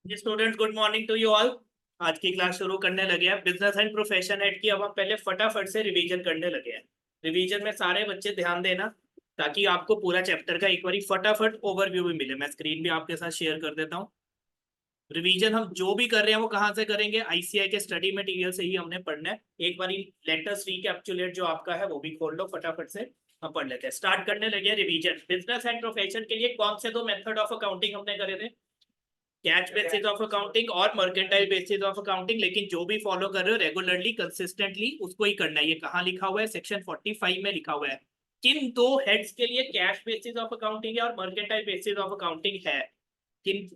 Ji students, good morning to you all. आज की class शुरू करने लगे हैं बिजनेस एंड प्रोफेशन हेड की। अब हम पहले फटाफट से रिवीजन करने लगे हैं। रिवीजन में सारे बच्चे ध्यान देना, ताकि आपको पूरा चैप्टर का एक बार फटाफट ओवरव्यू भी मिले। मैं स्क्रीन भी आपके साथ शेयर कर देता हूँ। रिवीजन हम जो भी कर रहे हैं वो कहाँ से करेंगे? आईसीआई के स्टडी मटेरियल से ही हमने पढ़ना है। एक बार लेटेस्ट रिकैप्चुलेट जो आपका है वो भी खोल लो फटाफट से। हम पढ़ लेते हैं, स्टार्ट करने लगे रिवीजन। बिजनेस एंड प्रोफेशन के लिए कौन से दो मेथड ऑफ अकाउंटिंग हमने करे थे? कैश बेसिस ऑफ अकाउंटिंग और मर्केंटाइल बेसिस ऑफ अकाउंटिंग। लेकिन जो भी फॉलो कर रहे हो रेगुलरली कंसिस्टेंटली उसको ही करना है। ये कहाँ लिखा हुआ है? सेक्शन 45 में लिखा हुआ है। किन दो हेड्स के लिए कैश बेसिस ऑफ अकाउंटिंग है और मर्केंटाइल बेसिस ऑफ अकाउंटिंग है? किन?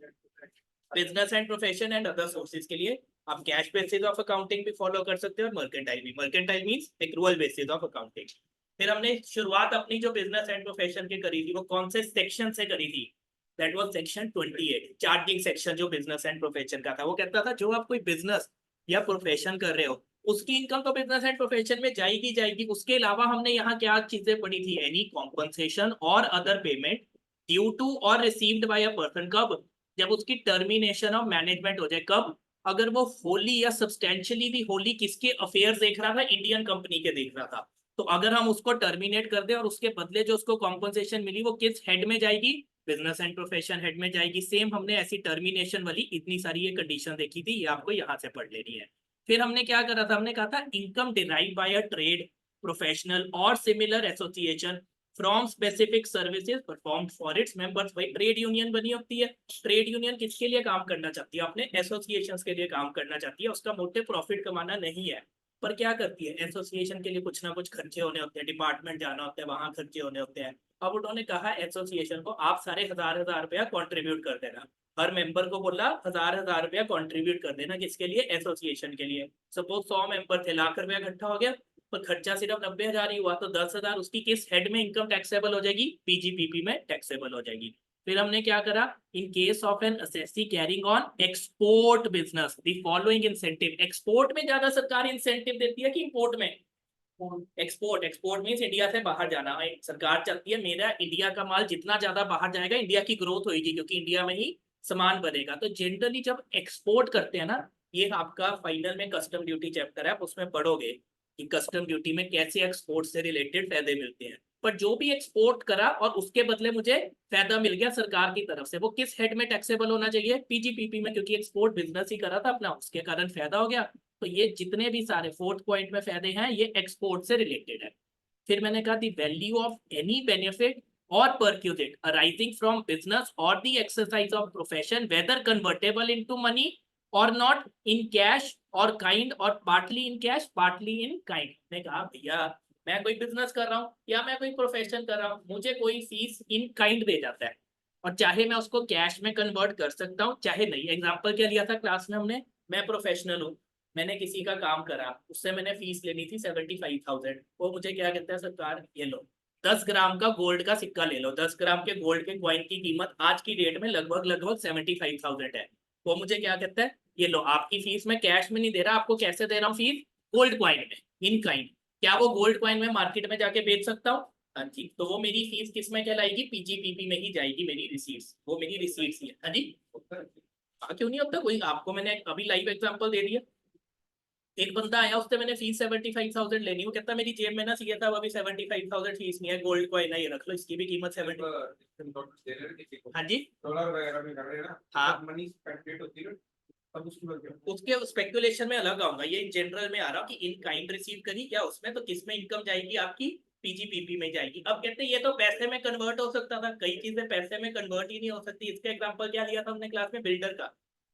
Business and profession and other sources के लिए आप कैश बेसिस ऑफ अकाउंटिंग भी फॉलो कर सकते हो और मर्केंटाइल भी। Mercantile means accrual basis of accounting. फिर हमने शुरुआत अपनी जो बिजनेस एंड प्रोफेशन की करी थी वो कौन से सेक्शन से करी थी? That was section 28, charging section. जो बिजनेस एंड प्रोफेशन का था वो कहता था जो आप कोई बिजनेस या प्रोफेशन कर रहे हो उसकी इनकम तो बिजनेस एंड प्रोफेशन में जाएगी जाएगी। उसके अलावा हमने यहाँ क्या चीजें पढ़ी थी? एनी कॉम्पनसेशन और अदर पेमेंट ड्यू टू और रिसीव्ड बाय अ पर्सन। कब? जब उसकी टर्मिनेशन ऑफ मैनेजमेंट हो जाए। कब? अगर वो होली या सब्सटेंशियली भी होली किसके अफेयर देख रहा था? इंडियन कंपनी के देख रहा था। तो अगर हम उसको टर्मिनेट कर दे और उसके बदले जो उसको कॉम्पनसेशन मिली वो किस हेड में जाएगी? बिजनेस एंड प्रोफेशन हेड में जाएगी। सेम हमने ऐसी टर्मिनेशन वाली इतनी सारी ये कंडीशन देखी थी, ये आपको यहाँ से पढ़ लेनी है। फिर हमने क्या करा था? हमने कहा था income derive by a trade, professional और similar association from specific services performed for its members. भाई ट्रेड यूनियन बनी होती है। ट्रेड यूनियन किसके लिए काम करना चाहती है? अपने एसोसिएशन के लिए काम करना चाहती है। उसका मोटे प्रॉफिट कमाना नहीं है। पर क्या करती है? एसोसिएशन के लिए कुछ ना कुछ खर्चे होने होते हैं, डिपार्टमेंट जाना होता है, वहां खर्चे होने होते हैं। अब उन्होंने कहा एसोसिएशन को आप सारे हजार हजार रुपया कॉन्ट्रीब्यूट कर देना। हर मेंबर को बोला हजार हजार रुपया कॉन्ट्रीब्यूट कर देना। किसके लिए? एसोसिएशन के लिए। सपोज 100 मेंबर थे, लाख रुपया इकट्ठा हो गया, पर खर्चा सिर्फ 90,000 ही हुआ, तो 10,000 उसकी किस हेड में इनकम टैक्सेबल हो जाएगी? पीजीपीपी में टैक्सेबल हो जाएगी। फिर हमने क्या करा? In case of N assessee carrying on export business the following incentive. Export में ज्यादा सरकार इंसेंटिव देती है कि इंपोर्ट में? एक्सपोर्ट। एक्सपोर्ट मीन्स इंडिया से बाहर जाना। सरकार चाहती है मेरा इंडिया का माल जितना ज्यादा बाहर जाएगा इंडिया की ग्रोथ होगी, क्योंकि इंडिया में ही सामान बनेगा। तो जनरली जब एक्सपोर्ट करते हैं ना, ये आपका फाइनल में कस्टम ड्यूटी चैप्टर है, आप उसमें पढ़ोगे कि कस्टम ड्यूटी में कैसे एक्सपोर्ट से रिलेटेड फायदे मिलते हैं। पर जो भी एक्सपोर्ट करा और उसके बदले मुझे फायदा मिल गया सरकार की तरफ से, वो किस हेड में टैक्सेबल होना चाहिए? पीजीपीपी में, क्योंकि एक्सपोर्ट बिजनेस ही करा था अपना, उसके कारण फायदा हो गया। तो ये जितने भी सारे फोर्थ पॉइंट में फायदे हैं ये एक्सपोर्ट से रिलेटेड है। फिर मैंने कहा the value of any benefit और परक्यूजिट अराइजिंग फ्रॉम बिजनेस और the exercise of profession whether convertible into money और नॉट इन कैश और काइंड और partly in cash partly in kind. ने कहा भैया मैं कोई बिजनेस कर रहा हूँ या मैं कोई प्रोफेशन कर रहा हूँ, मुझे कोई फीस इन काइंड दे जाता है, और चाहे मैं उसको कैश में कन्वर्ट कर सकता हूँ चाहे नहीं। एग्जाम्पल क्या लिया था क्लास में हमने? मैं प्रोफेशनल हूँ, मैंने किसी का काम करा, उससे मैंने फीस लेनी थी 75,000। वो मुझे क्या कहता है? सरकार ये लो 10 ग्राम का गोल्ड का सिक्का ले लो। 10 ग्राम के गोल्ड के कॉइन की कीमत आज की डेट में लगभग लगभग 75,000 है। वो मुझे क्या कहता है? ये लो आपकी फीस मैं कैश में नहीं दे रहा, आपको कैसे दे रहा हूँ फीस? गोल्ड कॉइन में, इन काइंड। क्या वो गोल्ड कॉइन में मार्केट में जाके बेच सकता हूँ? हाँ जी। तो वो मेरी फीस किस में कहलाएगी? पीजीपीपी में ही जाएगी। मेरी रिसीट्स, वो मेरी रिसीट्स ही है। हाँ जी। हाँ क्यों नहीं होता? कोई आपको मैंने अभी लाइव एग्जांपल दे दिया। एक बंदा आया, उससे मैंने फीस 75,000 लेनी, वो कहता मेरी जेब में ना चाहिए था, वो अभी 75,000 फीस नहीं है, गोल्ड कॉइन है, ये रख लो, इसकी भी कीमत 70। हाँ जी। डॉलर वगैरह में कर रहे हैं ना, हाँ मनी स्पेक्युलेट होती है तब उसके स्पेकुलेशन में अलग आऊंगा। ये जनरल में आ रहा हूँ कि इन काइंड रिसीव करी क्या उसमें, तो किसमें इनकम जाएगी आपकी? पीजीपीपी में जाएगी। अब कहते हैं ये तो पैसे में कन्वर्ट हो सकता था, कई चीजें पैसे में कन्वर्ट ही नहीं हो सकती। इसका एग्जांपल क्या लिया था हमने क्लास में? बिल्डर का।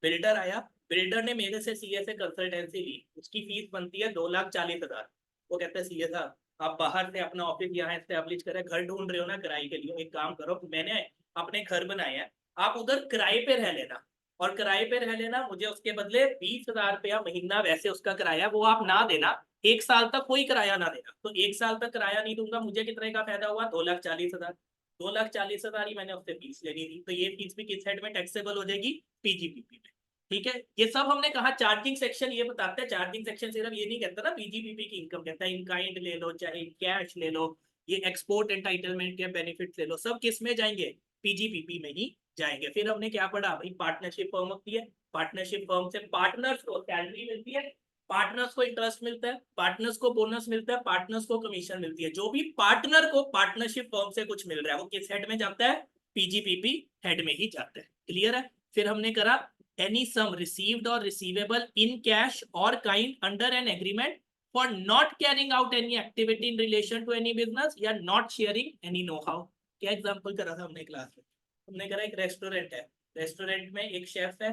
बिल्डर आया, बिल्डर ने मेरे से सीए से कंसल्टेंसी ली, उसकी फीस बनती है 2,40,000। वो कहते हैं सीए साहब आप बाहर से अपना ऑफिस यहाँ एस्टेब्लिश करें, घर ढूंढ रहे हो ना किराए के लिए, एक काम करो मैंने अपने घर बनाए हैं, आप उधर किराए पे रह लेना, और किराए पे रह लेना, मुझे उसके बदले 20,000 रुपया महीना वैसे उसका किराया वो आप ना देना, 1 साल तक कोई किराया ना देना। तो 1 साल तक किराया नहीं दूंगा, मुझे कितने का फायदा हुआ? 2,40,000। 2,40,000 ही मैंने उससे फीस लेनी थी, तो ये फीस भी किस हेड में टैक्सेबल हो जाएगी? पीजीपीपी में। ठीक है, ये सब हमने कहा। चार्जिंग सेक्शन ये बताते हैं, चार्जिंग सेक्शन सिर्फ ये नहीं कहता ना पीजीपीपी की इनकम, कहता है इन काइंड ले लो चाहे कैश ले लो, ये एक्सपोर्ट एंटाइटलमेंट के बेनिफिट ले लो, सब किस में जाएंगे? पीजीपीपी में ही जाएंगे। फिर हमने क्या पढ़ा भाई, पार्टनरशिप फर्म होती है, पार्टनरशिप फर्म से पार्टनर्स को सैलरी मिलती है, पार्टनर्स को इंटरेस्ट मिलता है, पार्टनर्स को बोनस मिलता है, पार्टनर्स को कमीशन मिलती है। जो भी पार्टनर को पार्टनरशिप फर्म से कुछ मिल रहा है वो किस हेड में जाता है, पीजीपीपी हेड में ही जाता है। क्लियर है। फिर हमने करा एनी सम रिसीव्ड और रिसीवेबल इन कैश और kind under an agreement for not carrying out any activity in relation to any business या not sharing any know how. क्या एग्जांपल करा था हमने क्लास में, हमने करा एक रेस्टोरेंट है, रेस्टोरेंट में एक शेफ है।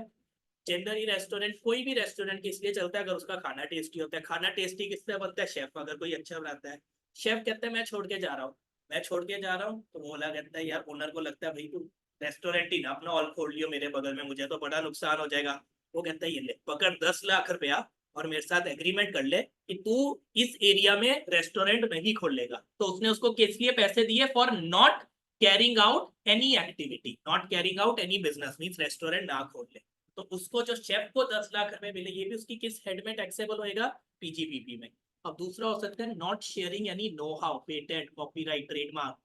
जनरली रेस्टोरेंट, कोई भी रेस्टोरेंट किस लिए चलता है, अगर उसका खाना टेस्टी होता है। खाना टेस्टी किससे बनता है, शेफ। अगर कोई अच्छा बनाता है, शेफ कहता है मैं छोड़ के जा रहा हूँ, मैं छोड़ के जा रहा हूँ, तो बोला कहता है यार, ओनर को लगता है भाई तू रेस्टोरेंट ही ना अपना ऑल खोल लियो मेरे बगल में, मुझे तो बड़ा नुकसान हो जाएगा। वो कहता है ये ले पकड़ 10 लाख रुपया और मेरे साथ एग्रीमेंट कर ले कि तू इस एरिया में रेस्टोरेंट नहीं खोल लेगा। तो उसने उसको किस लिए पैसे दिए, for not carrying out any activity, not carrying out any business, means restaurant ना खोल ले। तो उसको जो शेफ को 10 लाख रुपए मिले, ये भी उसकी किस हेड में टैक्सेबल होएगा, पीजीपीपी में। अब दूसरा हो सकता है नॉट शेयरिंग यानी know how, patent, copyright, trademark.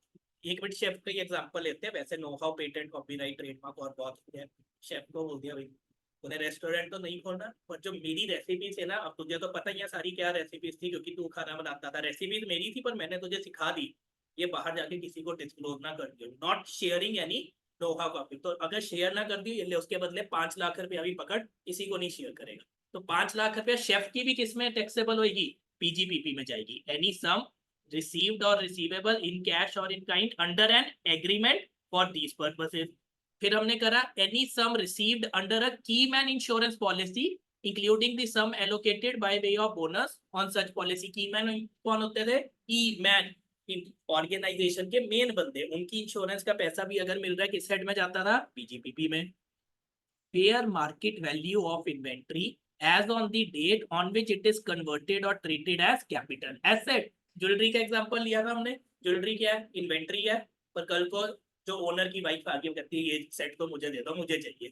एक मिनट शेफ का एग्जांपल लेते हैं। वैसे know how, patent, copyright, trademark और बहुत होते हैं। शेफ को बोल दिया भाई उन्हें रेस्टोरेंट तो नहीं खोलना, पर जो मेरी रेसिपीज है ना, अब तुझे तो पता ही है सारी क्या रेसिपीज थी, क्योंकि तू खाना बनाता था। रेसिपीज मेरी थी पर मैंने तुझे सिखा दी, ये बाहर जाके किसी को डिस्क्लोज ना कर दियो। नॉट शेयरिंग यानी नोहा कॉपी। तो अगर शेयर ना कर दी, ये ले उसके बदले 5 लाख रुपया भी पकड़, किसी को नहीं शेयर करेगा। तो 5 लाख रुपया शेफ की भी किसमें टैक्सेबल होगी, पीजीपीपी में जाएगी। एनी सम रिसीव्ड और रिसीवेबल इन कैश और in kind under an agreement for these purposes. फिर हमने करा any sum received under a key man insurance policy including the sum allocated by way of bonus on such policy. Key man कौन होते थे, की man organisation के main बंदे, उनकी इंश्योरेंस का पैसा भी अगर मिल रहा है किस हेड में जाता था, पीजीपीपी में। Fair market value of inventory as on the date on which it is converted और treated as capital asset. Jewellery का एग्जांपल लिया था हमने। ज्वेलरी क्या है, इन्वेंट्री है, पर कल को जो ओनर की वाइफ आगे कहती है ये सेट तो मुझे दे दो, मुझे चाहिए,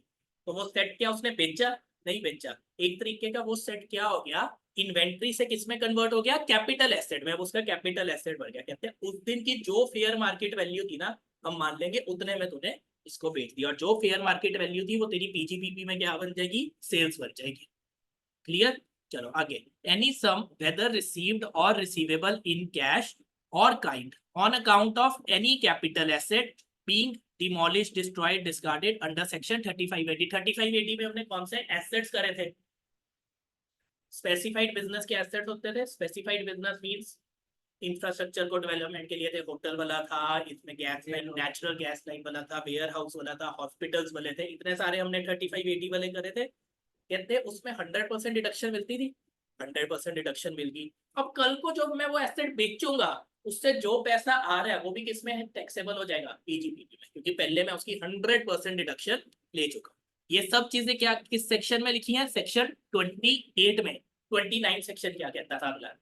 तो वो सेट क्या उसने बेचा, नहीं बेचा। एक तरीके का वो सेट क्या हो गया, इन्वेंट्री से किस में कन्वर्ट हो गया, कैपिटल एसेट में। उसका कैपिटल एसेट बढ़ गया। कहते हैं उस दिन की जो फेयर मार्केट वैल्यू थी ना, हम मान लेंगे उतने में तूने इसको बेच दिया, और जो फेयर मार्केट वैल्यू थी वो तेरी पीजीपीपी में क्या बन जाएगी, सेल्स बन जाएगी। क्लियर। चलो आगे। एनी सम वेदर रिसीव्ड और रिसीवेबल इन कैश और kind on account of any capital asset being demolished, destroyed, discarded under section 3580। 3580 में हमने कौन से एसेट्स करे थे, स्पेसिफाइड बिजनेस के एसेट्स होते थे। स्पेसिफाइड बिजनेस मींस इंफ्रास्ट्रक्चर को डेवलपमेंट के लिए थे, होटल वाला था, इसमें gas line, natural gas line वाला था, वेयर हाउस वाला था, हॉस्पिटल्स वाले थे, इतने सारे हमने 3580 वाले करे थे। कहते उसमें 100% डिडक्शन मिलती थी, 100% डिडक्शन मिल गई। अब कल को जब मैं वो एसेट बेचूंगा, उससे जो पैसा आ रहा है वो भी किसमें टैक्सेबल हो जाएगा, पीजीपीपी में, क्योंकि पहले मैं उसकी 100% डिडक्शन ले चुका। ये सब चीजें क्या किस सेक्शन में लिखी है, सेक्शन 28 में। 29 सेक्शन क्या कहता था अगला,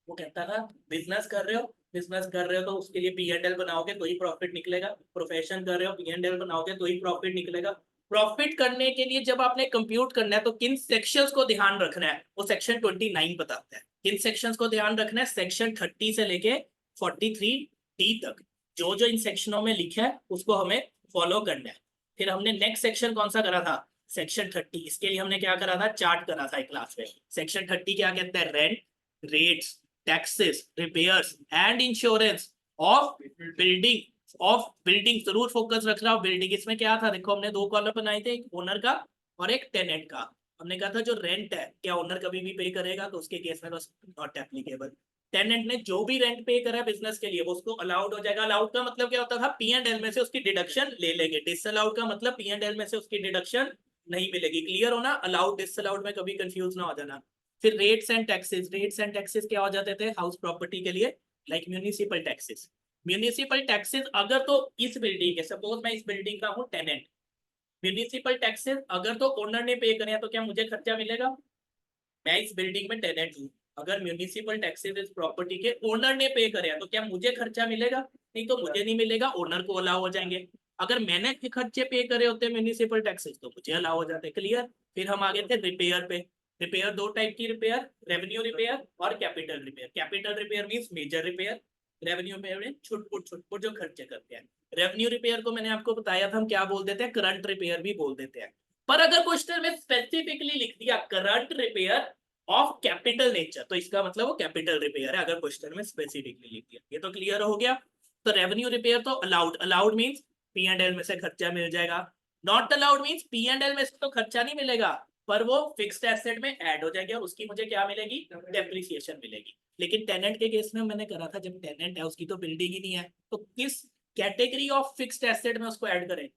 वो कहता था बिजनेस कर रहे हो, बिजनेस कर रहे हो तो उसके लिए पी एंड एल बनाओगे तो ही प्रॉफिट निकलेगा। प्रोफेशन कर रहे हो, पी एंड एल बनाओगे तो ही प्रॉफिट निकलेगा। प्रॉफिट करने के लिए जब आपने कंप्यूट करना है तो किन सेक्शंस को ध्यान रखना है, वो सेक्शन 29 बताता है। किन सेक्शंस को ध्यान रखना है, सेक्शन 30 से लेके 43D तक। जो जो इन सेक्शनों में लिखा है उसको हमें फॉलो करना है। फिर हमने नेक्स्ट सेक्शन कौन सा करा था, सेक्शन 30। इसके लिए हमने क्या करा था, चार्ट करा था क्लास में। सेक्शन 30 क्या कहता है, rent, rates, taxes, repairs and insurance of building, of building. जरूर फोकस रख रहा हूं बिल्डिंग। इसमें क्या था, देखो हमने दो कॉलम बनाए थे, एक ओनर का और एक टेनेंट का। हमने कहा था जो रेंट है क्या ओनर कभी भी पे करेगा, तो उसके केस में बस नॉट एप्लीकेबल। टेनेंट ने जो भी रेंट पे करा बिजनेस के लिए वो उसको अलाउड हो जाएगा। अलाउड का मतलब क्या होता था, पी एंड एल में से उसकी डिडक्शन ले लेंगे। डिसअलाउड का मतलब पी एंड एल में से उसकी डिडक्शन नहीं मिलेगी। क्लियर हो ना, अलाउड डिसअलाउड में कभी कंफ्यूज ना हो जाना। फिर rates and taxes, rates and taxes क्या हो जाते थे, हाउस प्रॉपर्टी के लिए, like municipal taxes. Municipal taxes अगर तो इस बिल्डिंग के, सपोज मैं इस बिल्डिंग का हूँ टेनेंट, म्यूनिसिपल टैक्सेस अगर तो ओनर ने पे करे तो क्या मुझे खर्चा मिलेगा, मैं इस बिल्डिंग में टेनेंट हूँ, अगर म्यूनिसिपल टैक्सेस इस प्रॉपर्टी के ओनर ने पे करे तो क्या मुझे खर्चा मिलेगा, नहीं तो मुझे नहीं मिलेगा, ओनर को अलाउ हो जाएंगे। अगर मैंने खर्चे पे करे होते म्यूनिसिपल टैक्सेस तो मुझे अलाउ हो जाते। क्लियर। फिर हम आगे थे रिपेयर पे। रिपेयर दो टाइप की रिपेयर, रेवेन्यू रिपेयर और capital repair. Capital repair means major repair, revenue में छुटपुट जो खर्चे करते हैं। रेवेन्यू रिपेयर को मैंने आपको बताया था हम क्या बोल देते हैं, करंट रिपेयर भी बोल देते हैं। पर अगर क्वेश्चन में स्पेसिफिकली लिख दिया current repair of capital nature, तो इसका मतलब वो कैपिटल रिपेयर है, अगर क्वेश्चन में स्पेसिफिकली लिख दिया। ये तो क्लियर हो गया। तो रेवेन्यू रिपेयर तो allowed, allowed means P and L में से खर्चा मिल जाएगा। Not allowed means P and L में से तो खर्चा नहीं मिलेगा, पर वो फिक्स्ड एसेट में ऐड हो जाएगी और उसकी मुझे क्या मिलेगी, डेप्रिसिएशन मिलेगी। लेकिन टेनेंट के केस में मैंने करा था, जब टेनेंट है उसकी तो बिल्डिंग ही नहीं है, तो किस कैटेगरी ऑफ फिक्स्ड एसेट में उसको ऐड करें,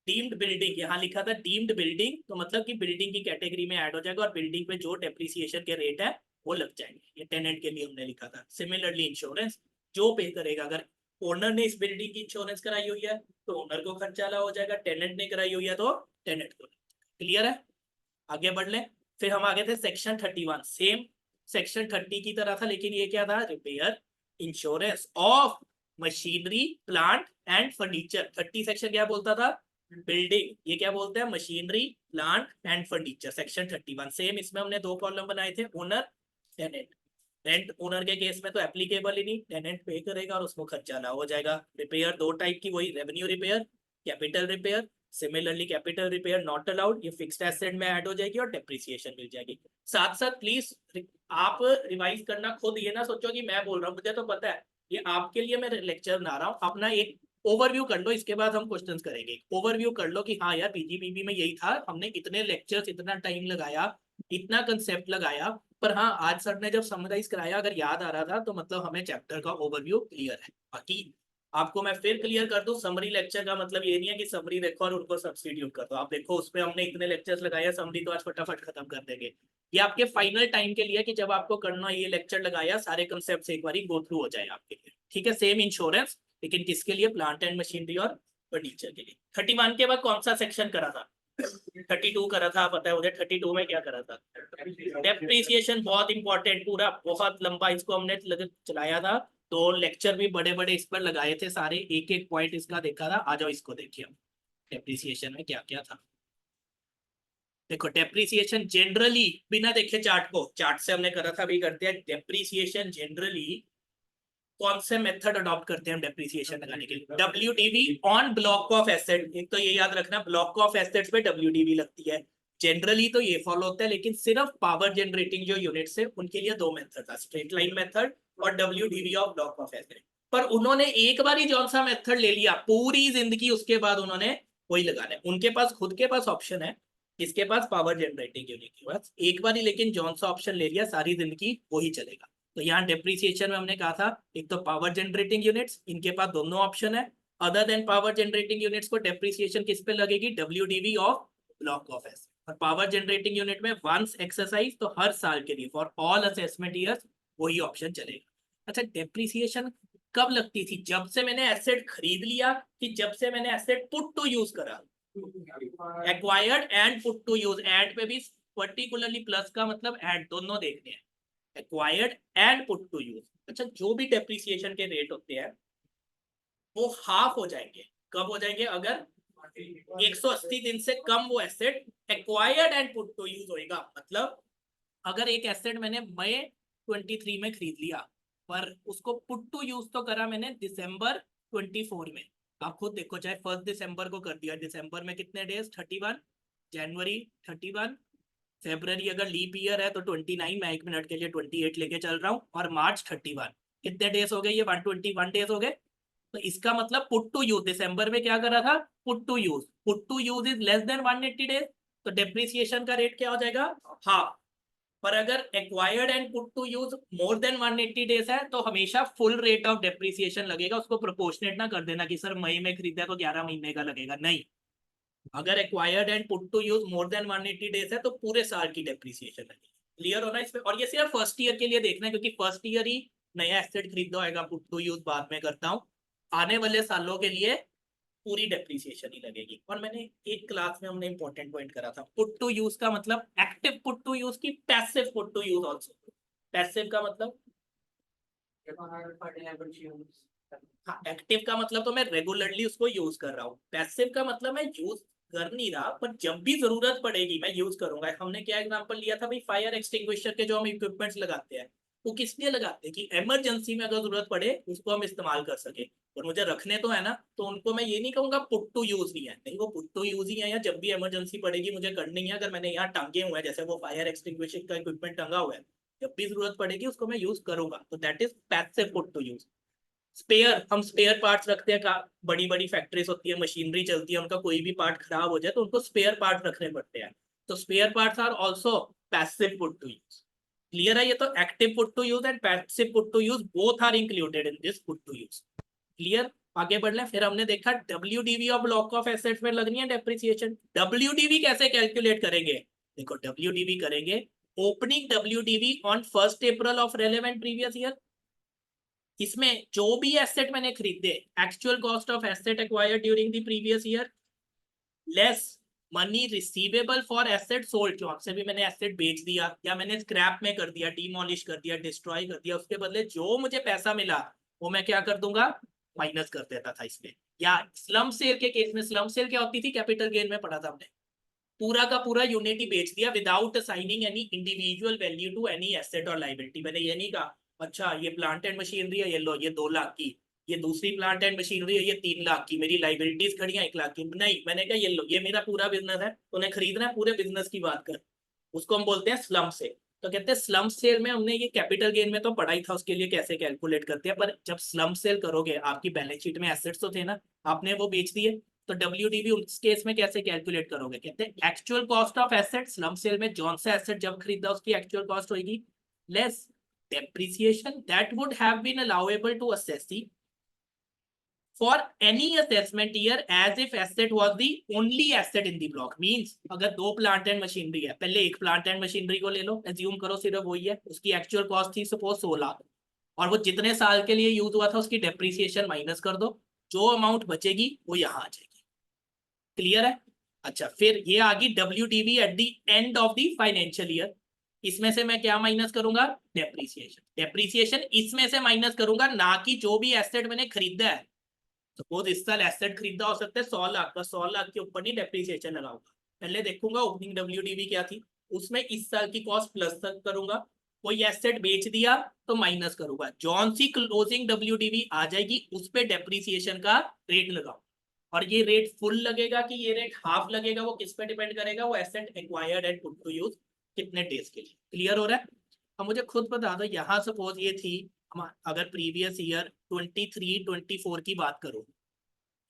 डीम्ड बिल्डिंग। यहाँ लिखा था डीम्ड बिल्डिंग, तो मतलब कि बिल्डिंग की कैटेगरी में ऐड हो जाएगा और बिल्डिंग पे जो डेप्रिसिएशन के रेट है वो लग जाएंगे। ये टेनेंट के लिए हमने लिखा था। सिमिलरली इंश्योरेंस जो पे करेगा, अगर ओनर ने इस बिल्डिंग की इंश्योरेंस कराई हुई है तो ओनर को खर्चा अलाउ हो जाएगा, टेनेंट ने कराई हुई है तो टेनेंट को। क्लियर है, आगे बढ़ लें। फिर हम आगे थे सेक्शन 31, सेम सेक्शन 30 की तरह था, लेकिन ये क्या था, repair insurance of machinery plant and furniture. 30 section क्या बोलता था, बिल्डिंग, ये क्या बोलते हैं, machinery plant and furniture. Section 31 same, इसमें हमने दो कॉलम बनाए थे, ओनर टेनेंट। रेंट ओनर के केस में तो एप्लीकेबल ही नहीं, टेनेंट पे करेगा और उसको खर्चा अलाउ हो जाएगा। रिपेयर दो टाइप की, वही revenue repair, capital repair. Similarly capital repair not allowed, ये फिक्स्ड एसेट में ऐड हो जाएगी और डेप्रिसिएशन मिल जाएगी। साथ साथ प्लीज आप रिवाइज करना खुद, ये ना सोचो कि मैं बोल रहा हूँ, मुझे तो पता है, ये आपके लिए मैं लेक्चर बना रहा हूँ। अपना एक ओवरव्यू कर लो, इसके बाद हम क्वेश्चंस करेंगे। ओवरव्यू कर लो कि हाँ यार पीजीबीबी में यही था, हमने इतने लेक्चर्स, इतना टाइम लगाया, इतना कंसेप्ट लगाया, पर हाँ आज सर ने जब समराइज कराया अगर याद आ रहा था तो मतलब हमें चैप्टर का ओवरव्यू क्लियर है। बाकी आपको मैं फिर क्लियर कर दूं, समरी लेक्चर का मतलब ये नहीं है कि समरी देखो और उनको सब्स्टिट्यूट कर दो। आप देखो उसमें हमने इतने लेक्चर्स लगाया, समरी तो आज फटाफट खत्म कर देंगे। ये आपके फाइनल टाइम के लिए कि जब आपको करना ये लेक्चर लगाया, सारे कंसेप्ट एक बार गो थ्रू हो जाए आपके लिए, ठीक है। सेम इंश्योरेंस, लेकिन किसके लिए, प्लांट एंड मशीनरी और फर्नीचर के लिए। 31 के बाद कौन सा सेक्शन करा था, 32 करा था, पता है मुझे। 32 में क्या करा था, डेप्रिसिएशन, बहुत इंपॉर्टेंट, पूरा बहुत लंबा इसको हमने चलाया था। तो लेक्चर भी बड़े बड़े इस पर लगाए थे, सारे एक एक पॉइंट इसका देखा था। आ जाओ इसको देखिए, डेप्रिसिएशन में क्या क्या था। देखो डेप्रिसिएशन जनरली, बिना देखे चार्ट को, चार्ट से हमने करा था, अभी करते हैं। डेप्रिसिएशन जनरली कौन से मेथड अडॉप्ट करते हैं डेप्रिसिएशन लगाने के लिए, WDV on block of asset. एक तो ये याद रखना, ब्लॉक ऑफ एसेट्स पे WDV लगती है। जनरली तो ये फॉलो होता है, लेकिन सिर्फ पावर जनरेटिंग जो यूनिट्स है उनके लिए दो मेथड था, स्ट्रेट लाइन मेथड और WDV of block of asset. पर उन्होंने एक बार ही जौन सा मेथड ले लिया पूरी जिंदगी, उसके बाद उन्होंने वही लगाना है। उनके पास खुद के पास ऑप्शन है, किसके पास, पावर जनरेटिंग यूनिट के पास, एक बार ही लेकिन जौन सा ऑप्शन ले लिया सारी जिंदगी वही चलेगा। तो यहाँ डेप्रिसिएशन में हमने कहा था, एक तो पावर जनरेटिंग यूनिट्स, इनके पास दोनों ऑप्शन है। Other than power generating units को डेप्रिसिएशन किस पे लगेगी, WDV of block of asset. और पावर जनरेटिंग यूनिट में वंस एक्सरसाइज, तो हर साल के लिए फॉर ऑल असेसमेंट ईयर्स वही ऑप्शन चलेगा। अच्छा, डेप्रिसिएशन कब लगती थी, जब से मैंने एसेट खरीद लिया कि जब से मैंने एसेट पुट टू यूज करा, acquired and put to use. And पे भी पर्टिकुलरली प्लस का मतलब एंड दोनों देखने हैं, acquired and put to use. अच्छा, जो भी डेप्रिसिएशन के रेट होते हैं वो हाफ हो जाएंगे, कब हो जाएंगे, अगर 180 दिन से कम वो asset acquired and put to use होएगा। मतलब अगर एक एसेट मैंने मई 23 में खरीद लिया, पर उसको पुट टू यूज तो करा मैंने दिसंबर 24 में। आप खुद देखो, चाहे 1 दिसंबर को कर दिया, दिसंबर में कितने डेज, 31, जनवरी 31, फेब्रवरी अगर लीप ईयर है तो 29, मैं 1 मिनट के लिए 28 लेके चल रहा हूँ, और मार्च 31, कितने डेज हो गए, ये 121 डेज हो गए। तो इसका मतलब पुट टू यूज, दिसंबर में क्या करा था, put to use, put to use is less than 180 days, तो डेप्रिसिएशन का रेट क्या हो जाएगा, हाफ। पर अगर acquired and put to use more than 180 days है तो हमेशा फुल रेट ऑफ डेप्रिसिएशन लगेगा। उसको प्रोपोर्शनेट ना कर देना कि सर मई में खरीदा तो 11 महीने का लगेगा, नहीं। अगर acquired and put to use more than 180 days है तो पूरे साल की डेप्रिसिएशन लगेगी। क्लियर होना इसमें। और ये सिर्फ फर्स्ट ईयर के लिए देखना है, क्योंकि फर्स्ट ईयर ही नया एसेट खरीदा होगा, पुट टू यूज बाद में करता हूँ। आने वाले सालों के लिए पूरी डेप्रिसिएशन ही लगेगी। और मैंने एक क्लास में हमने इंपॉर्टेंट पॉइंट करा था, पुट टू यूज का मतलब एक्टिव पुट टू यूज की passive put to use also. Passive का मतलब, हाँ, एक्टिव का मतलब तो मैं रेगुलरली उसको यूज कर रहा हूँ, पैसिव का मतलब मैं यूज कर नहीं रहा, पर जब भी जरूरत पड़ेगी मैं यूज करूंगा। हमने क्या एग्जांपल लिया था भाई, फायर एक्सटिंग्विशर के जो हम इक्विपमेंट्स लगाते हैं, वो किस लिए लगाते हैं कि इमरजेंसी में अगर जरूरत पड़े उसको हम इस्तेमाल कर सके। और मुझे रखने तो है ना, तो उनको मैं ये नहीं कहूंगा पुट टू यूज नहीं है, नहीं वो पुट टू यूज ही है, या जब भी इमरजेंसी पड़ेगी मुझे करनी है, अगर मैंने यहाँ टांगे हुए हैं जैसे वो फायर एक्सटिंग्विशिंग का इक्विपमेंट टंगा हुआ है, जब भी जरूरत पड़ेगी उसको मैं यूज करूंगा, तो that is passive put to use. Spare, हम स्पेयर पार्ट्स रखते हैं, बड़ी बड़ी फैक्ट्रीज होती है, मशीनरी चलती है, उनका कोई भी पार्ट खराब हो जाए तो उनको स्पेयर पार्ट रखने पड़ते हैं, तो spare parts are also passive put to use. Clear है? ये तो active put to use and passive put to use both are included in this put to use. Clear? आगे बढ़ ले। फिर हमने देखा WDV of block of assets में लगनी है डेप्रिसिएशन। डब्ल्यूडीवी कैसे कैलकुलेट करेंगे? देखो डब्ल्यूडीवी करेंगे opening WDV on 1 April of relevant previous year. इसमें जो भी एसेट मैंने खरीदे, actual cost of asset acquired during the previous year less money receivable for asset sold, जो आपसे भी मैंने एसेट बेच दिया या मैंने स्क्रैप में कर दिया, डिमोलिश कर दिया, डिस्ट्रॉय कर दिया, उसके बदले जो मुझे पैसा मिला वो मैं क्या कर दूंगा, माइनस कर देता था इसमें। या स्लम सेल के केस में स्लम सेल क्या होती थी, कैपिटल गेन में पढ़ा था हमने, पूरा का पूरा यूनिट ही बेच दिया without assigning any individual value to any asset और लाइबिलिटी। मैंने ये नहीं कहा अच्छा ये प्लांट एंड मशीनरी है, ये लो ये 2 लाख की, ये दूसरी प्लांट एंड मशीनरी है ये 3 लाख की, मेरी लाइबिलिटीज खड़ी है 1 लाख की, नहीं, मैंने कहा ये लो ये मेरा पूरा बिजनेस है, उन्हें खरीदना है, पूरे बिजनेस की बात कर, उसको हम बोलते हैं स्लम सेल। तो कहते हैं स्लम सेल में हमने ये कैपिटल गेन में तो पढ़ा ही था उसके लिए कैसे कैलकुलेट करते हैं, पर जब स्लम सेल करोगे आपकी बैलेंस शीट में एसेट्स तो थे ना, आपने वो बेच दिए, तो डब्ल्यूडीवी उस केस में कैसे कैलकुलेट करोगे? कहते हैं actual cost of asset, slump sale में जौन सा एसेट जब खरीदा उसकी एक्चुअल कॉस्ट होगी less depreciation that would have been allowable to assessee for any assessment year as if asset was the only asset in the block। means अगर 2 plant and machinery है, पहले एक प्लांट एंड मशीनरी को ले लो, assume करो सिर्फ वही है, उसकी एक्चुअल कॉस्ट थी सपोज 16, और वो जितने साल के लिए यूज हुआ था उसकी डेप्रिसिएशन माइनस कर दो, जो अमाउंट बचेगी वो यहाँ आ जाएगी। क्लियर है? अच्छा, फिर ये आ गई WDV at the end of the financial year. इसमें से मैं क्या माइनस करूंगा? डेप्रीसिएशन। डेप्रीसिएशन इसमें से माइनस करूंगा, ना कि जो भी एसेट मैंने खरीदा है। सपोज इस साल एसेट खरीदा हो सकता है 100 लाख का, 100 लाख के ऊपर नहीं डेप्रीसिएशन लगाऊंगा, पहले देखूंगा ओपनिंग डब्ल्यूडीवी क्या थी, उसमें इस साल की कॉस्ट प्लस तक करूंगा, कोई एसेट बेच दिया तो माइनस करूंगा, जॉन सी क्लोजिंग डब्ल्यूडीवी आ जाएगी उस पर डेप्रीसिएशन का रेट लगाऊंगा। और ये रेट फुल लगेगा कि ये रेट हाफ लगेगा, वो किस पे डिपेंड करेगा, वो asset acquired and put to use कितने डेज के लिए। क्लियर हो रहा है? अब मुझे खुद बता दो, यहाँ सपोज ये थी अगर प्रीवियस ईयर 23-24 की बात करूं,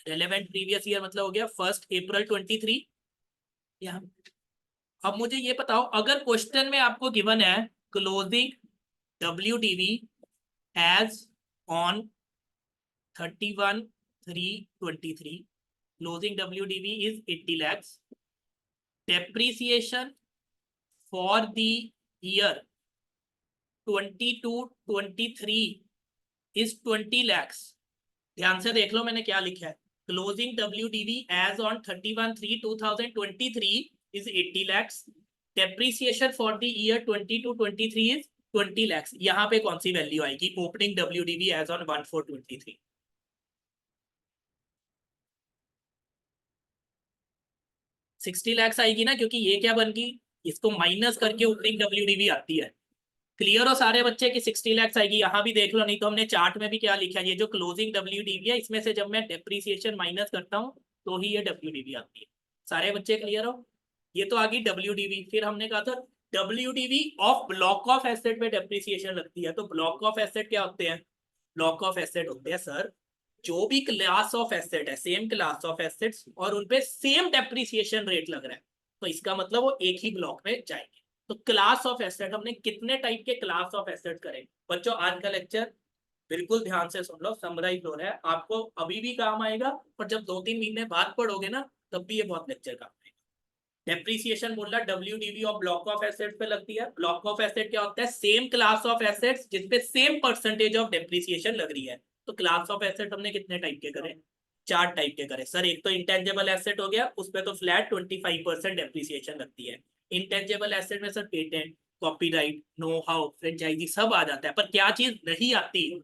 रेलेवेंट प्रीवियस ईयर मतलब हो गया 1 अप्रैल 23। यहाँ अब मुझे ये बताओ, अगर क्वेश्चन में आपको गिवन है closing WDV as on 31/3/23, closing WDV is 80 lakhs, depreciation for the year 22-23 is 20 lakhs। ध्यान से देख लो मैंने क्या लिखा है, closing WDV as on 31/3/2023 is 80 lakhs, depreciation for the year 22-23 is 20 lakhs। यहाँ पे कौन सी वैल्यू आएगी opening WDV as on 1/4/23? 60 lakhs आएगी ना, क्योंकि ये क्या बन गई, इसको माइनस करके ओपनिंग डब्ल्यूडीवी आती है। क्लियर हो सारे बच्चे की 60 lakhs आएगी? यहाँ भी देख लो, नहीं तो हमने चार्ट में भी क्या लिखा है, ये जो क्लोजिंग डब्ल्यूडीवी है इसमें से जब मैं डेप्रीसिएशन माइनस करता हूँ तो ही ये डब्ल्यूडीवी आती है। सारे बच्चे क्लियर हो? ये तो आ गई डब्ल्यूडीवी। फिर हमने कहा था WDV of block of asset में डेप्रीसिएशन लगती है, तो ब्लॉक ऑफ एसेट क्या होते हैं? ब्लॉक ऑफ एसेट होते हैं सर जो भी क्लास ऑफ एसेट है, सेम क्लास ऑफ एसेट्स और उनपे सेम डेप्रिसिएशन रेट लग रहा है, तो इसका मतलब वो एक ही ब्लॉक में जाएंगे। तो क्लास ऑफ एसेट, हमने कितने टाइप के क्लास ऑफ एसेट करें बच्चों? आज का लेक्चर बिल्कुल ध्यान से सुन लो, समराइज हो रहा है, आपको अभी भी काम आएगा, पर जब 2-3 महीने बाद पढ़ोगे ना तब भी ये बहुत लेक्चर काम आएगा। डेप्रिसिएशन बोल रहा WDV of block of asset पे लगती है। ब्लॉक ऑफ एसेट क्या होता है? सेम क्लास ऑफ एसेट्स जिसपे सेम परसेंटेज ऑफ डेप्रिसिएशन लग रही है। तो क्लास ऑफ एसेट हमने कितने टाइप के करे? 4 टाइप के करे सर। एक तो इंटेंजेबल एसेट हो गया, उस पर तो फ्लैट 25% डेप्रिसिएशन लगती है। इंटेंजेबल एसेट में sir patent, copyright, know how, franchisee सब आ जाता है, पर क्या चीज नहीं आती?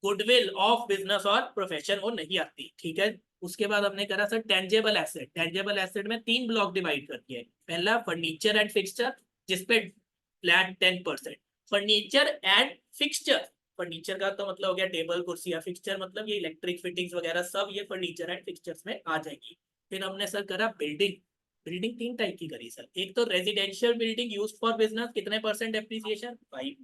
गुडविल ऑफ बिजनेस और प्रोफेशन, वो नहीं आती। ठीक है, उसके बाद हमने करा sir tangible asset. Tangible asset में 3 ब्लॉक डिवाइड कर दिए। पहला फर्नीचर एंड फिक्सचर जिसपे flat 10%, furniture and fixture, furniture का तो मतलब हो गया टेबल कुर्सी, या फिक्सचर मतलब ये इलेक्ट्रिक फिटिंग्स वगैरह सब ये फर्नीचर एंड फिक्सचर्स में आ जाएगी। फिर हमने सर करा बिल्डिंग, बिल्डिंग 3 टाइप की करी सर, एक तो residential building used for business, कितने परसेंट डेप्रिसिएशन 5।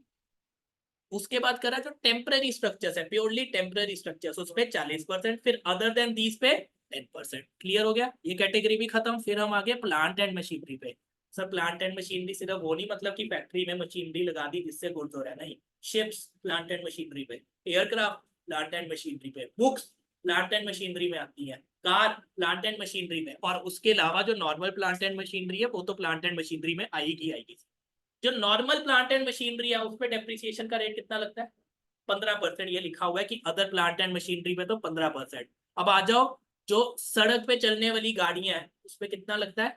उसके बाद करा जो टेम्पररी स्ट्रक्चर्स है, प्योरली टेम्पररी स्ट्रक्चर्स, उस पे 40%, फिर अदर देन दीज पे 10%। क्लियर हो गया, ये कैटेगरी भी खत्म। फिर हम आगे प्लांट एंड मशीनरी पे। सर प्लांट एंड मशीनरी सिर्फ वो नहीं मतलब कि फैक्ट्री में मशीनरी लगा दी जिससे गुड्स हो रहा है, नहीं। शिप्स प्लांट एंड मशीनरी पे, एयरक्राफ्ट प्लांट एंड मशीनरी पे, बुक्स प्लांट एंड मशीनरी में आती है, कार प्लांट एंड मशीनरी में, और उसके अलावा जो नॉर्मल प्लांट एंड मशीनरी है वो तो प्लांट एंड मशीनरी में आएगी आएगी। जो नॉर्मल प्लांट एंड मशीनरी है उस पर डेप्रिसिएशन का रेट कितना लगता है? 15%। ये लिखा हुआ है कि अदर प्लांट एंड मशीनरी पे तो 15%। अब आ जाओ, जो सड़क पे चलने वाली गाड़ियां हैं उस पर कितना लगता है?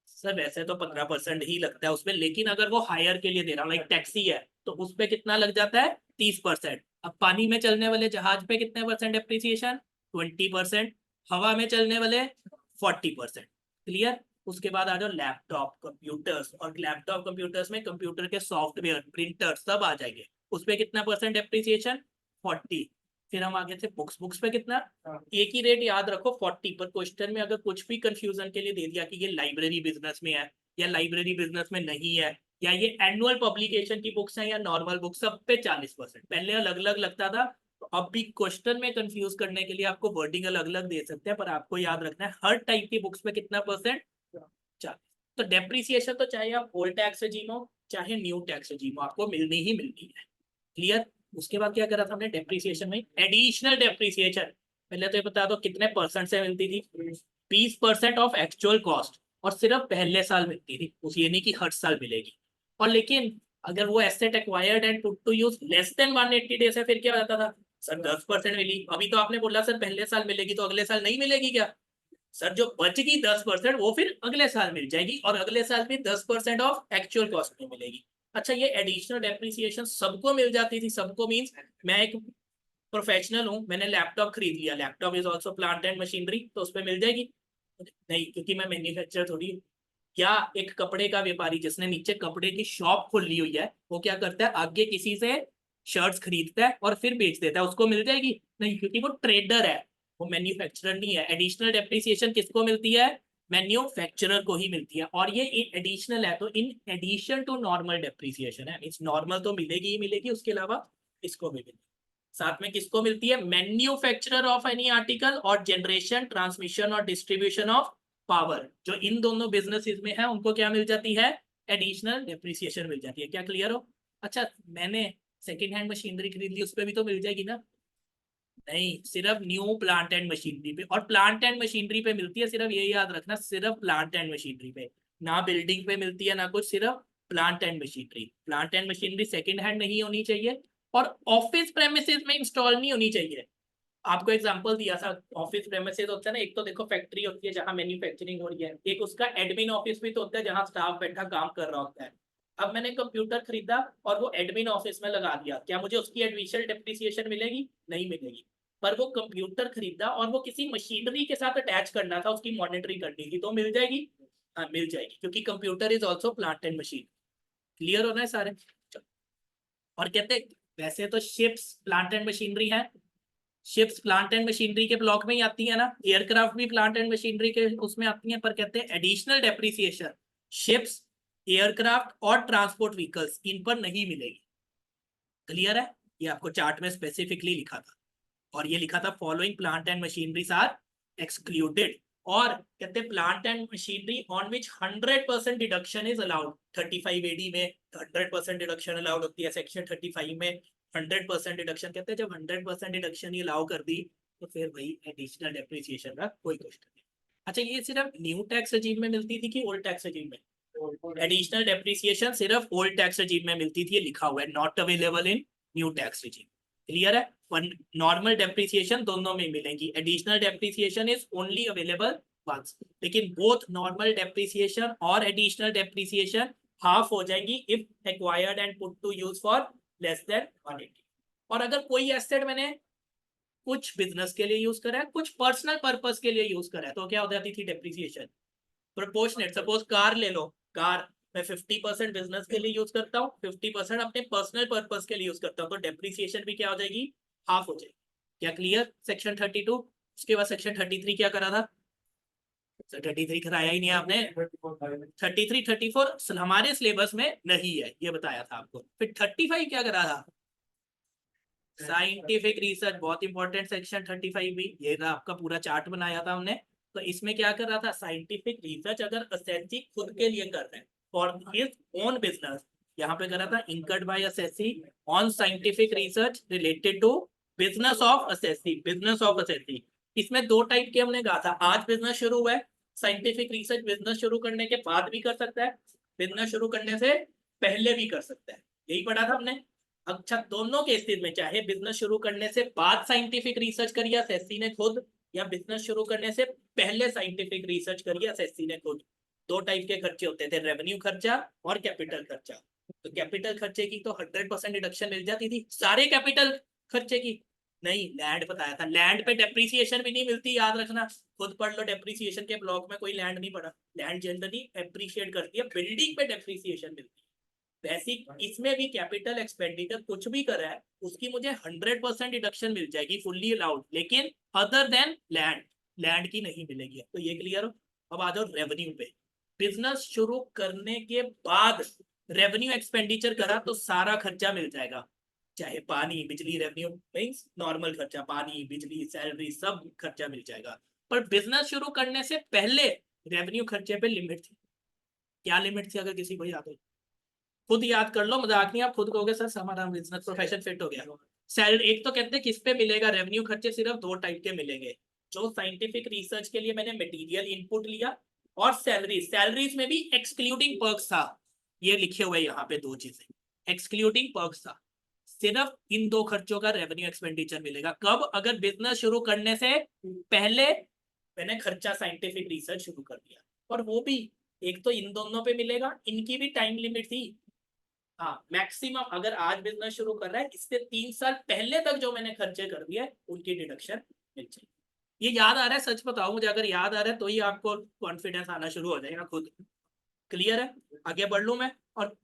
सर वैसे तो 15% ही लगता है उसमें, लेकिन अगर वो हायर के लिए दे रहा हूँ लाइक टैक्सी है तो उस पर कितना लग जाता है? 30%। अब पानी में चलने वाले जहाज पे कितने परसेंट डेप्रिसिएशन? 20%। हवा में चलने वाले 40%। क्लियर। उसके बाद आ जाओ लैपटॉप कंप्यूटर्स, और लैपटॉप कंप्यूटर्स में कंप्यूटर के सॉफ्टवेयर प्रिंटर सब आ जाएंगे, उस पर कितना परसेंट डेप्रिसिएशन? 40। फिर हम आगे से बुक्स, बुक्स पे कितना? एक ही रेट याद रखो 40। पर क्वेश्चन में अगर कुछ भी कंफ्यूजन के लिए दे दिया कि ये लाइब्रेरी बिजनेस में है या लाइब्रेरी बिजनेस में नहीं है, या ये एनुअल पब्लिकेशन की बुक्स हैं या नॉर्मल बुक्स, सब पे 40%। पहले अलग अलग लगता था, तो अब भी क्वेश्चन में कंफ्यूज करने के लिए आपको वर्डिंग अलग अलग दे सकते हैं, पर आपको याद रखना है हर टाइप की बुक्स में कितना परसेंट? 40। तो डेप्रिसिएशन तो चाहे आप ओल्ड टैक्स regime हो चाहे न्यू टैक्स regime हो, आपको मिलनी ही मिलनी है। क्लियर। उसके बाद क्या करा था हमने डेप्रिसिएशन में? Additional depreciation. पहले तो ये बता दो कितने परसेंट से मिलती थी? 20% ऑफ एक्चुअल कॉस्ट, और सिर्फ पहले साल मिलती थी, उस ये नहीं कि हर साल मिलेगी। और लेकिन अगर वो asset acquired and put to use less than 180 days है, फिर क्या हो जाता था? सर 10% मिली। अभी तो आपने बोला सर पहले साल मिलेगी, तो अगले साल नहीं मिलेगी क्या? सर जो बच गई 10% वो फिर अगले साल मिल जाएगी, और अगले साल भी 10% ऑफ एक्चुअल कॉस्ट में मिलेगी। अच्छा, ये एडिशनल डेप्रिसिएशन सबको मिल जाती थी, सबको मींस मैं एक प्रोफेशनल हूं, मैंने लैपटॉप खरीद लिया, laptop is also plant and machinery, तो उस पर मिल जाएगी? नहीं, क्योंकि मैं मैन्युफैक्चरर थोड़ी हूं। क्या एक कपड़े का व्यापारी जिसने नीचे कपड़े की शॉप खोल ली हुई है, वो क्या करता है? आगे किसी से शर्ट्स खरीदता है और फिर बेच देता है, उसको मिल जाएगी? नहीं, क्योंकि वो ट्रेडर है, वो मैन्युफैक्चरर नहीं है। एडिशनल डेप्रिसिएशन किसको मिलती है? मैन्युफैक्चरर को ही मिलती है, और ये एडिशनल है, तो in addition to normal depreciation है। मींस नॉर्मल तो मिलेगी ही मिलेगी, उसके अलावा इसको भी मिलेगी। साथ में किसको मिलती है? मैन्युफैक्चरर ऑफ एनी आर्टिकल, और जनरेशन ट्रांसमिशन और डिस्ट्रीब्यूशन ऑफ पावर, जो इन दोनों बिजनेसेस में है उनको क्या मिल जाती है? एडिशनल डेप्रिसिएशन मिल जाती है। क्या क्लियर हो? अच्छा, मैंने सेकेंड हैंड मशीनरी खरीद ली, उस पर भी तो मिल जाएगी ना? नहीं, सिर्फ न्यू प्लांट एंड मशीनरी पे, और प्लांट एंड मशीनरी पे मिलती है, सिर्फ ये याद रखना, सिर्फ प्लांट एंड मशीनरी पे, ना बिल्डिंग पे मिलती है ना कुछ, सिर्फ plant and machinery. Plant and machinery second hand नहीं होनी चाहिए, और ऑफिस प्रेमिसेस में इंस्टॉल नहीं होनी चाहिए। आपको एग्जांपल दिया था, ऑफिस प्रेमिसेस होता है ना, एक तो देखो फैक्ट्री होती है जहां मैन्युफैक्चरिंग हो रही है, एक उसका एडमिन ऑफिस भी तो होता है जहां स्टाफ बैठा काम कर रहा होता है। अब मैंने कंप्यूटर खरीदा और वो एडमिन ऑफिस में लगा दिया, क्या मुझे उसकी एडिशनल डेप्रिसिएशन मिलेगी? नहीं मिलेगी। पर वो कंप्यूटर खरीदा और वो किसी मशीनरी के साथ अटैच करना था, उसकी मॉनिटरिंग करनी थी, तो मिल जाएगी? हाँ मिल जाएगी, क्योंकि computer is also plant and machine. Clear होना है सारे? और कहते वैसे तो शिप्स प्लांट एंड मशीनरी है, शिप्स प्लांट एंड मशीनरी के ब्लॉक में ही आती है ना, एयरक्राफ्ट भी प्लांट एंड मशीनरी के उसमें आती है, पर कहते हैं एडिशनल डेप्रिसिएशन शिप्स, एयरक्राफ्ट और ट्रांसपोर्ट व्हीकल्स इन पर नहीं मिलेगी। क्लियर है? ये आपको चार्ट में स्पेसिफिकली लिखा था, और ये लिखा था following plant and machineries are excluded. और कहते plant and machinery on which 100% deduction is allowed. 35 AD में 100% डिडक्शन अलाउड होती है, सेक्शन 35 में 100% डिडक्शन। कहते हैं जब 100% डिडक्शन ही अलाउ कर दी, तो फिर भाई एडिशनल डेप्रिसिएशन का कोई क्वेश्चन नहीं। अच्छा, ये सिर्फ न्यू टैक्स रजीम में मिलती थी कि ओल्ड टैक्स रजीम में? एडिशनल डेप्रिसिएशन सिर्फ ओल्ड टैक्स रजीम में मिलती थी, ये लिखा हुआ है, not available in new tax regime. Clear है? नॉर्मल डेप्रिसिएशन दोनों में मिलेंगी, additional depreciation is only available once. लेकिन बोथ नॉर्मल डेप्रिसिएशन और एडिशनल डेप्रिसिएशन हाफ हो जाएंगी if acquired and put to use for less than 180। और अगर कोई एसेट मैंने कुछ बिजनेस के लिए यूज करा है, कुछ पर्सनल पर्पस के लिए यूज करा है, तो क्या हो जाती थी डेप्रिसिएशन? प्रोपोर्शनेट। सपोज कार ले लो, कार मैं 50% बिजनेस के लिए यूज करता हूँ, 50% अपने पर्सनल पर्पस के लिए यूज करता हूँ, तो डेप्रिसिएशन भी क्या हो जाएगी, हाफ हो जाएगी। क्या क्लियर सेक्शन 32? उसके बाद सेक्शन 33 क्या करा था? 33 कराया ही नहीं आपने। 33 34 हमारे सिलेबस में नहीं है, ये बताया था आपको। फिर 35 क्या करा था? साइंटिफिक रिसर्च, बहुत इंपॉर्टेंट सेक्शन 35 भी। ये था आपका पूरा चार्ट बनाया था हमने। तो इसमें क्या कर रहा था, साइंटिफिक रिसर्च अगर असेसी खुद के लिए कर रहे हैं फॉर हिज ओन बिजनेस, यहाँ पे करा था incurred by assessee on scientific research related to business of assessee, business of assessee. इसमें दो टाइप के हमने कहा था, आज बिजनेस शुरू हुआ है, साइंटिफिक रिसर्च बिजनेस शुरू करने के बाद भी कर सकता है, बिजनेस शुरू करने से पहले भी कर सकता है, यही पढ़ा था हमने। अच्छा, दोनों केसेस में चाहे बिजनेस शुरू करने से बाद साइंटिफिक रिसर्च करिए एसएससी ने खुद, या बिजनेस शुरू करने से पहले साइंटिफिक रिसर्च करिए एसएससी ने खुद, दो टाइप के खर्चे होते थे, रेवेन्यू खर्चा और कैपिटल खर्चा। तो कैपिटल खर्चे की तो 100% डिडक्शन मिल जाती थी, सारे कैपिटल खर्चे की नहीं। लैंड बताया था, लैंड पे डेप्रिसिएशन भी नहीं मिलती, याद रखना, खुद पढ़ लो, डेप्रिसिएशन के ब्लॉक में कोई लैंड नहीं पड़ा। लैंड जनरली एप्रिशिएट करती है, बिल्डिंग पे डेप्रिसिएशन मिलती है। वैसी इसमें भी कैपिटल एक्सपेंडिचर कुछ भी करा है उसकी मुझे 100% डिडक्शन मिल जाएगी, फुल्ली अलाउड, लेकिन अदर देन लैंड, लैंड की नहीं मिलेगी। तो ये क्लियर हो। अब आ जाओ रेवेन्यू पे। बिजनेस शुरू करने के बाद रेवेन्यू एक्सपेंडिचर करा तो सारा खर्चा मिल जाएगा, चाहे पानी बिजली, रेवेन्यू मींस नॉर्मल खर्चा, पानी बिजली सैलरी सब खर्चा मिल जाएगा। पर बिजनेस शुरू करने से पहले रेवेन्यू खर्चे पे लिमिट थी। क्या लिमिट थी, अगर किसी को याद हो? खुद याद कर लो, मजाक नहीं, आप खुद कहोगे सर हमारा बिजनेस प्रोफेशन फिट हो गया। सैलरी एक तो कहते हैं किस पे मिलेगा, रेवेन्यू खर्चे सिर्फ दो टाइप के मिलेंगे, जो साइंटिफिक रिसर्च के लिए मैंने मटेरियल इनपुट लिया, और सैलरी, सैलरीज में भी एक्सक्लूडिंग पर्क्स था, ये लिखे हुए यहाँ पे दो चीजें, एक्सक्लूडिंग पर्क्स था। सिर्फ इन दो खर्चों का रेवेन्यू एक्सपेंडिचर मिलेगा कब, अगर बिजनेस शुरू करने से पहले मैंने खर्चा साइंटिफिक रिसर्च शुरू कर दिया। और वो भी एक तो इन दोनों पे मिलेगा, इनकी भी टाइम लिमिट थी। हाँ, मैक्सिमम अगर आज बिजनेस शुरू कर रहा है इससे 3 साल पहले तक जो मैंने खर्चे कर दिए उनकी डिडक्शन मिल जाएगी। ये याद आ रहा है, सच बताओ मुझे, अगर याद आ रहा है तो ही आपको कॉन्फिडेंस आना शुरू हो जाएगा खुद। क्लियर है? आगे बढ़ लू मैं। और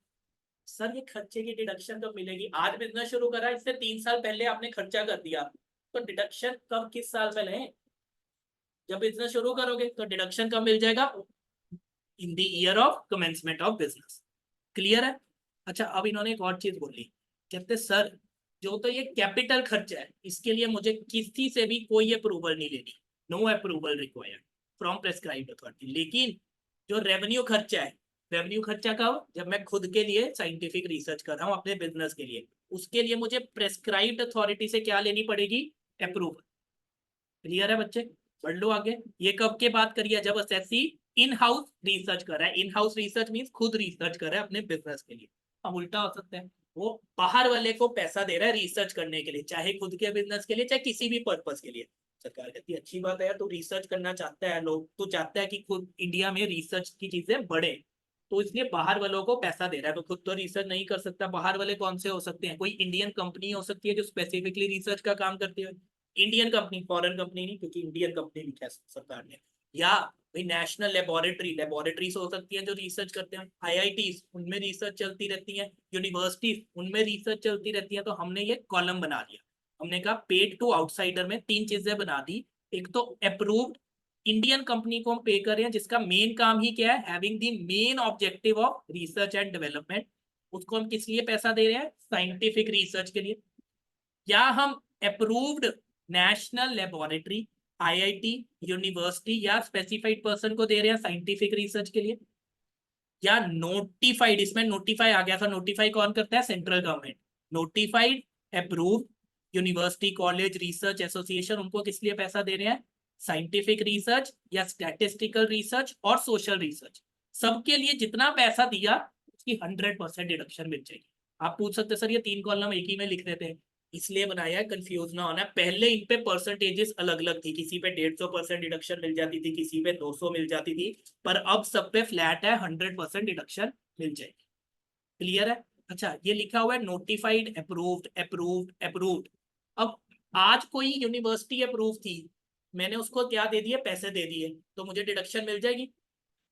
सर ये खर्चे की डिडक्शन कब मिलेगी, आज बिजनेस शुरू करा इससे 3 साल पहले आपने खर्चा कर दिया, तो डिडक्शन कब, किस साल में लें? जब बिजनेस शुरू करोगे तो डिडक्शन कब मिल जाएगा, in the year of commencement of business. Clear है? अच्छा, अब इन्होंने एक और चीज बोली, कहते सर जो तो ये कैपिटल खर्चा है इसके लिए मुझे किसी से भी कोई अप्रूवल नहीं लेनी, no approval required from prescribed authority. लेकिन जो रेवेन्यू खर्चा है, रेवेन्यू खर्चा कब, जब मैं खुद के लिए साइंटिफिक रिसर्च कर रहा हूँ अपने बिजनेस के लिए, उसके लिए मुझे प्रेस्क्राइब्ड अथॉरिटी से क्या लेनी पड़ेगी, अप्रूवल। क्लियर है बच्चे? बढ़ लो आगे। ये कब के बात करिए, जब एसएससी इन हाउस रिसर्च कर रहा है, इन हाउस रिसर्च मींस खुद रिसर्च कर रहा है अपने बिजनेस के लिए। अब उल्टा हो सकता है, वो बाहर वाले को पैसा दे रहा है रिसर्च करने के लिए, चाहे खुद के बिजनेस के लिए चाहे किसी भी पर्पस के लिए। सरकार कहती है अच्छी बात है यार, तू रिसर्च करना चाहता है, लोग तू चाहता है कि खुद इंडिया में रिसर्च की चीजें बढ़े, तो इसलिए बाहर वालों को पैसा दे रहा है। तो खुद तो रिसर्च नहीं कर सकता, बाहर वाले कौन से हो सकते हैं, कोई इंडियन कंपनी हो सकती है जो स्पेसिफिकली रिसर्च का काम करती है, इंडियन कंपनी, फॉरेन कंपनी नहीं, क्योंकि इंडियन कंपनी लिखा है सरकार ने। या भाई नेशनल लेबोरेटरी, लेबोरेटरीज हो सकती हैं जो रिसर्च करते हैं, आईआईटीज उनमें रिसर्च चलती रहती है, यूनिवर्सिटीज उनमें रिसर्च चलती रहती है। तो हमने ये कॉलम बना दिया, हमने कहा पेड टू आउटसाइडर में तीन चीजें बना दी। एक तो अप्रूव्ड इंडियन कंपनी को हम पे कर रहे हैं जिसका मेन काम ही क्या है, having the main objective of research and development, उसको हम किस लिए पैसा दे रहे हैं, साइंटिफिक रिसर्च के लिए। या हम approved national laboratory, IIT, university या स्पेसिफाइड पर्सन को दे रहे हैं साइंटिफिक रिसर्च के लिए। या नोटिफाइड, इसमें नोटिफाई आ गया था, नोटिफाई कौन करता है, central government. Notified, approved university, college, research association, उनको किस लिए पैसा दे रहे हैं, साइंटिफिक रिसर्च या स्टैटिस्टिकल रिसर्च और सोशल रिसर्च। सबके लिए जितना पैसा दिया उसकी 100% डिडक्शन मिल जाएगी। आप पूछ सकते सर ये तीन कॉलम एक ही में लिख देते हैं, इसलिए बनाया है कंफ्यूज ना होना। पहले इन पे परसेंटेजेस अलग अलग थी, किसी पे 150% डिडक्शन मिल जाती थी, किसी पे 200 मिल जाती थी, पर अब सब पे फ्लैट है, 100% डिडक्शन मिल जाएगी। क्लियर है? अच्छा, ये लिखा हुआ है नोटिफाइड, अप्रूव्ड, अप्रूव्ड, अप्रूव्ड। अब आज कोई यूनिवर्सिटी अप्रूव थी, मैंने उसको क्या दे दिए, पैसे दे दिए, तो मुझे डिडक्शन मिल जाएगी।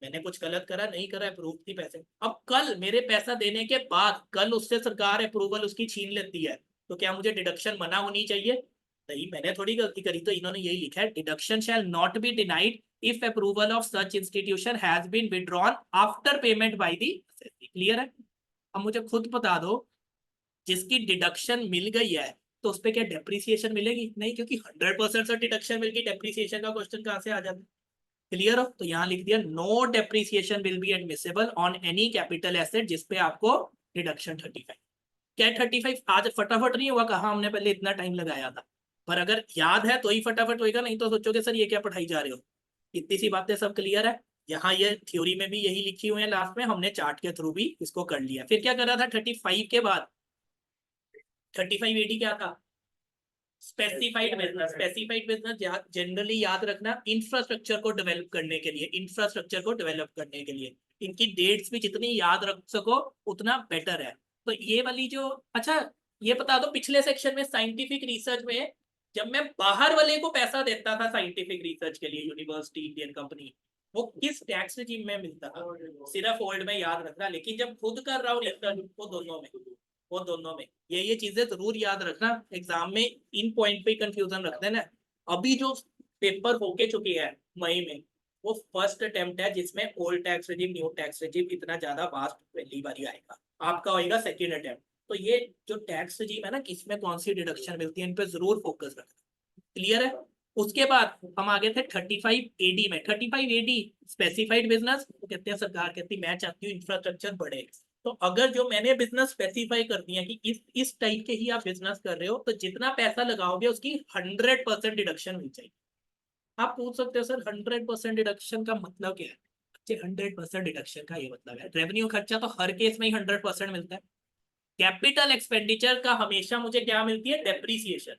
मैंने कुछ गलत करा नहीं करा, अप्रूव थी पैसे। अब कल मेरे पैसा देने के बाद कल उससे सरकार अप्रूवल उसकी छीन लेती है, तो क्या मुझे डिडक्शन मना होनी चाहिए? नहीं, मैंने थोड़ी गलती करी, तो इन्होंने यही लिखा है, deduction shall not be denied if approval of such institution has been withdrawn after payment by the. Clear है? अब मुझे खुद बता दो, जिसकी डिडक्शन मिल गई है तो उस पर क्या डेप्रिसिएशन मिलेगी? नहीं, क्योंकि 100% से डिडक्शन मिल गई, डेप्रिसिएशन का क्वेश्चन कहां से आ जाता है? क्लियर हो? तो यहाँ लिख दिया, no depreciation will be admissible on any capital asset जिसपे आपको डिडक्शन 35। क्या 35 आज फटाफट नहीं हुआ? कहा हमने पहले इतना टाइम लगाया था, पर अगर याद है तो ही फटाफट होएगा, नहीं तो सोचोगे सर ये क्या पढ़ाई जा रहे हो। इतनी सी बातें सब क्लियर है। यहाँ ये थ्योरी में भी यही लिखी हुई है, लास्ट में हमने चार्ट के थ्रू भी इसको कर लिया। फिर क्या करा था 35 के बाद? 35 AD क्या था? Specified business. Specified business generally याद रखना, इंफ्रास्ट्रक्चर को डेवलप करने के लिए, इंफ्रास्ट्रक्चर को डेवलप करने के लिए। इनकी डेट्स भी जितनी याद रख सको उतना बेटर है। तो ये वाली जो, अच्छा ये बता दो, पिछले सेक्शन में साइंटिफिक रिसर्च में जब मैं बाहर वाले को पैसा देता था साइंटिफिक रिसर्च के लिए, यूनिवर्सिटी, इंडियन कंपनी, वो किस टैक्स रेजिम में मिलता था? सिर्फ ओल्ड में याद रखना, लेकिन जब खुद कर रहा हूँ रिसर्च, वो दोनों में, वो दोनों में ये चीजें जरूर याद रखना। एग्जाम में इन पॉइंट पे कंफ्यूजन रखते हैं ना। अभी जो पेपर होके चुकी है मई में, वो फर्स्ट अटेम्प्ट है जिसमें old tax regime, new tax regime इतना ज्यादा वास्ट पहली बार आएगा। आपका होएगा सेकेंड अटेम्प्ट। तो ये जो टैक्स रेजिम है ना, किसमें कौन सी डिडक्शन मिलती है, इन पे जरूर फोकस रखना। क्लियर है? उसके बाद हम आगे थे 35 AD में। 35 AD स्पेसिफाइड बिजनेस, तो कहते हैं सरकार कहती मैं चाहती हूँ इंफ्रास्ट्रक्चर बढ़े। तो अगर जो मैंने बिजनेस स्पेसिफाई कर दिया कि इस टाइप के ही आप बिजनेस कर रहे हो, तो जितना पैसा लगाओगे उसकी 100% डिडक्शन मिल जाएगी। आप पूछ सकते हो सर 100% डिडक्शन का मतलब क्या है? 100% डिडक्शन का ये मतलब है, रेवेन्यू खर्चा तो हर केस में ही 100% मिलता है। कैपिटल एक्सपेंडिचर का हमेशा मुझे क्या मिलती है? डेप्रीसिएशन।